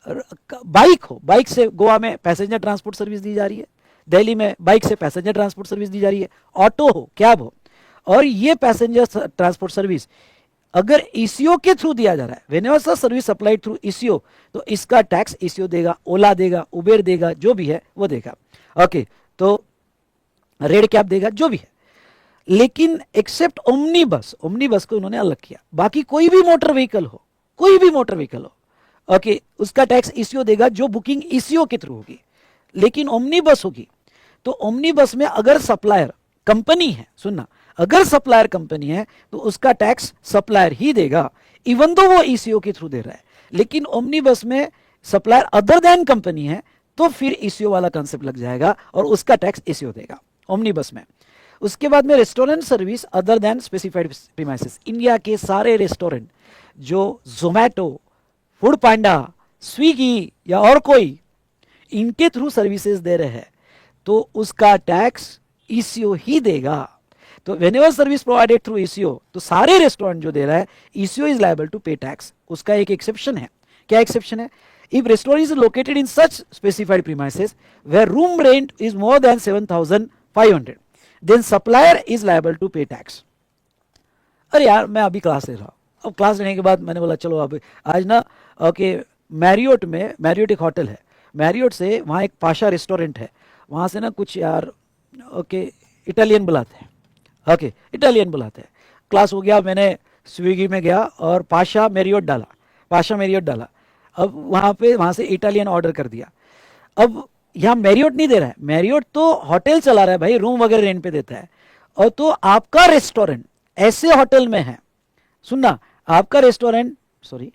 बाइक हो, बाइक से गोवा में पैसेंजर ट्रांसपोर्ट सर्विस दी जा रही है, दिल्ली में बाइक से पैसेंजर ट्रांसपोर्ट सर्विस दी जा रही है, ऑटो हो, कैब हो, और ये पैसेंजर ट्रांसपोर्ट सर्विस अगर ईसीओ के थ्रू दिया जा रहा है, whenever service supplied through ECO, तो इसका टैक्स ईसीओ देगा, ओला देगा, उबेर देगा, जो भी है वो देगा, ओके, तो रेड कैब देगा, जो भी है। लेकिन एक्सेप्ट ओमनी बस, ओमनी बस को उन्होंने अलग किया, बाकी कोई भी मोटर व्हीकल हो, कोई भी मोटर व्हीकल हो, ओके, उसका टैक्स ईसीओ देगा जो बुकिंग ईसीओ के थ्रू होगी। लेकिन ओमनी बस होगी तो ओमनी बस में अगर सप्लायर कंपनी है, सुनना, अगर सप्लायर कंपनी है तो उसका टैक्स सप्लायर ही देगा, इवन दो वो ईसीओ के थ्रू दे रहा है। लेकिन ओमनी बस में सप्लायर अदर देन कंपनी है तो फिर ईसीओ वाला कंसेप्ट लग जाएगा और उसका टैक्स ईसीओ देगा ओमनी बस में। उसके बाद में restaurant service other than specified premises, India के सारे रेस्टोरेंट जो जोमैटो, फूड पांडा, स्विगी या और कोई इनके थ्रू सर्विसेज दे रहे हैं तो उसका टैक्स ईसीओ ही देगा। तो whenever service provided through ECO, तो सारे रेस्टोरेंट जो दे रहा है ECO is liable to pay tax. उसका एक एक्सेप्शन है, क्या एक्सेप्शन है, if restaurant is located in such specified premises where room rent is more than 7,500 then supplier is liable to pay tax. अरे यार मैं अभी क्लास ले रहा हूँ, अब क्लास लेने के बाद मैंने बोला चलो अब आज ना, ओके, मैरियोट में, मैरियोट एक होटल है, मैरियोट से वहाँ एक पाशा रेस्टोरेंट है, वहाँ से ना कुछ यार ओके इटालियन बुलाते हैं, ओके इटालियन बुलाते हैं। क्लास हो गया, मैंने स्विगी में गया और पाशा मैरियोट डाला, पाशा मैरियोट डाला, अब वहाँ से इटालियन ऑर्डर कर दिया। अब यहाँ मैरियोट नहीं दे रहा है, मैरियोट तो होटल चला रहा है भाई, रूम वगैरह रेंट पे देता है, और तो आपका रेस्टोरेंट ऐसे होटल में है, सुनना, आपका रेस्टोरेंट, सॉरी,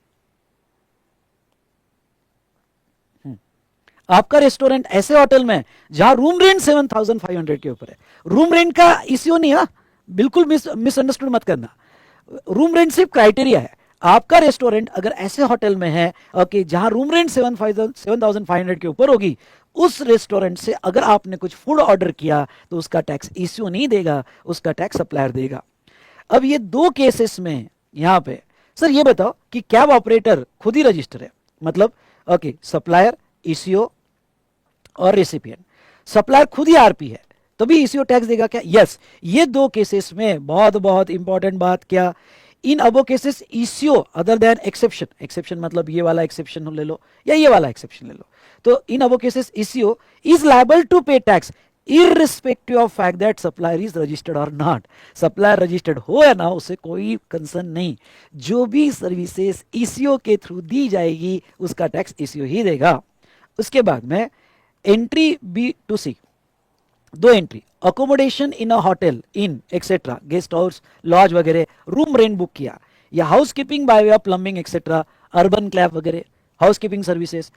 आपका रेस्टोरेंट ऐसे होटल में जहां रूम रेंट 7,500 के ऊपर है, रूम रेंट का इश्यू नहीं है, बिल्कुल मिसअंडरस्टूड मत करना, रूम रेंट सिर्फ क्राइटेरिया है। आपका रेस्टोरेंट अगर ऐसे होटल में है ओके जहां रूम रेंट 7,500 के ऊपर होगी, उस रेस्टोरेंट से अगर आपने कुछ फूड ऑर्डर किया तो उसका टैक्स इश्यू नहीं देगा, उसका टैक्स सप्लायर देगा। अब ये दो केसेस में यहां पे सर ये बताओ कि कैब ऑपरेटर खुद ही रजिस्टर है, मतलब ओके सप्लायर, ईसीओ और रेसिपिएंट, सप्लायर खुद ही आरपी है तभी ईसीओ टैक्स देगा क्या? यस, ये दो केसेस में बहुत बहुत इंपॉर्टेंट बात क्या, in above cases ECO other than exception, exception मतलब ये वाला एक्सेप्शन ले लो या ये वाला एक्सेप्शन ले लो, तो in above cases ECO is liable to pay tax irrespective of fact that supplier is registered or not। Supplier registered हो या ना उससे कोई कंसर्न नहीं, जो भी सर्विसेज ईसीओ के थ्रू दी जाएगी उसका टैक्स ईसीओ ही देगा। उसके बाद में एंट्री बी टू सी, दो entry, accommodation in a hotel, in etcetera, guest house, lodge वगैरह, रूम रेंट बुक किया, या house keeping by way of plumbing etcetera, Urban Clap वगैरह, हाउस कीपिंग सर्विसेज।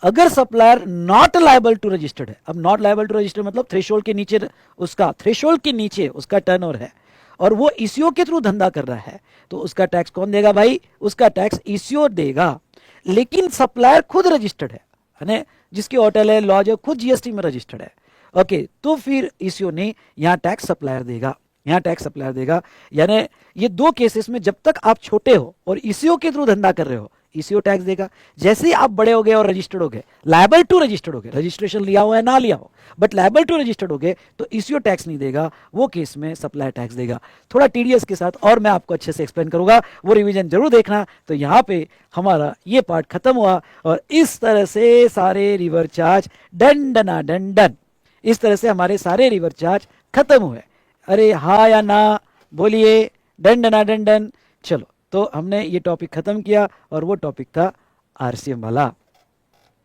अगर supplier not liable to registered है, अब not liable to registered मतलब threshold के नीचे, उसका थ्रेशोल्ड के नीचे उसका टर्नओवर है और वो ईसीओ के थ्रू धंधा कर रहा है, तो उसका टैक्स कौन देगा भाई? उसका टैक्स ईसीओ देगा। लेकिन सप्लायर खुद रजिस्टर्ड है, जिसकी होटल है, लॉज है, खुद जीएसटी में रजिस्टर्ड है, ओके, तो फिर ईसीओ नहीं, यहाँ टैक्स सप्लायर देगा, यहाँ टैक्स सप्लायर देगा। यानी ये दो केसेस में जब तक आप छोटे हो और ईसीओ के थ्रू धंधा कर रहे हो, ईसीओ टैक्स देगा। जैसे ही आप बड़े हो गए और रजिस्टर्ड हो गए, लायबल टू रजिस्टर्ड हो गए, रजिस्ट्रेशन लिया हो या ना लिया हो, बट लायबल टू रजिस्टर्ड हो गए, तो ईसीओ टैक्स नहीं देगा, वो केस में सप्लायर टैक्स देगा। थोड़ा टीडीएस के साथ और मैं आपको अच्छे से एक्सप्लेन करूंगा, वो रिवीजन जरूर देखना। तो यहाँ पे हमारा ये पार्ट खत्म हुआ और इस तरह से सारे रिवर चार्ज डन डना डन डन, इस तरह से हमारे सारे रिवर चार्ज खत्म हुए। अरे हाँ या ना बोलिए, डन डना डन डन। चलो, तो हमने ये टॉपिक खत्म किया और वो टॉपिक था आरसीएम वाला,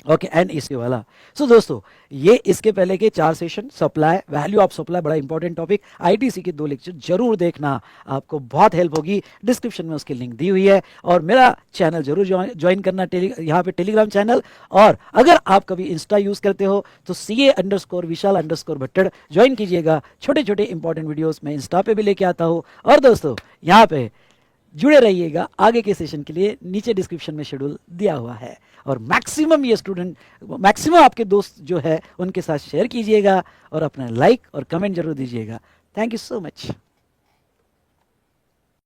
ओके, एंड ईसीओ वाला। सो दोस्तों, ये इसके पहले के 4 session, supply, value of supply, बड़ा इंपॉर्टेंट टॉपिक, आईटीसी के 2 लेक्चर जरूर देखना, आपको बहुत हेल्प होगी। डिस्क्रिप्शन में उसकी लिंक दी हुई है और मेरा चैनल जरूर ज्वाइन करना, यहाँ पे टेलीग्राम चैनल। और अगर आप कभी इंस्टा यूज करते हो तो CA_Vishal_Bhattad ज्वाइन कीजिएगा। छोटे छोटे इंपॉर्टेंट वीडियोस मैं इंस्टा पे भी लेके आता हूँ। और दोस्तों, यहाँ पे जुड़े रहिएगा आगे के सेशन के लिए, नीचे डिस्क्रिप्शन में शेड्यूल दिया हुआ है। और मैक्सिमम ये स्टूडेंट, मैक्सिमम आपके दोस्त जो है उनके साथ शेयर कीजिएगा और अपना लाइक और कमेंट जरूर दीजिएगा। Thank you so much.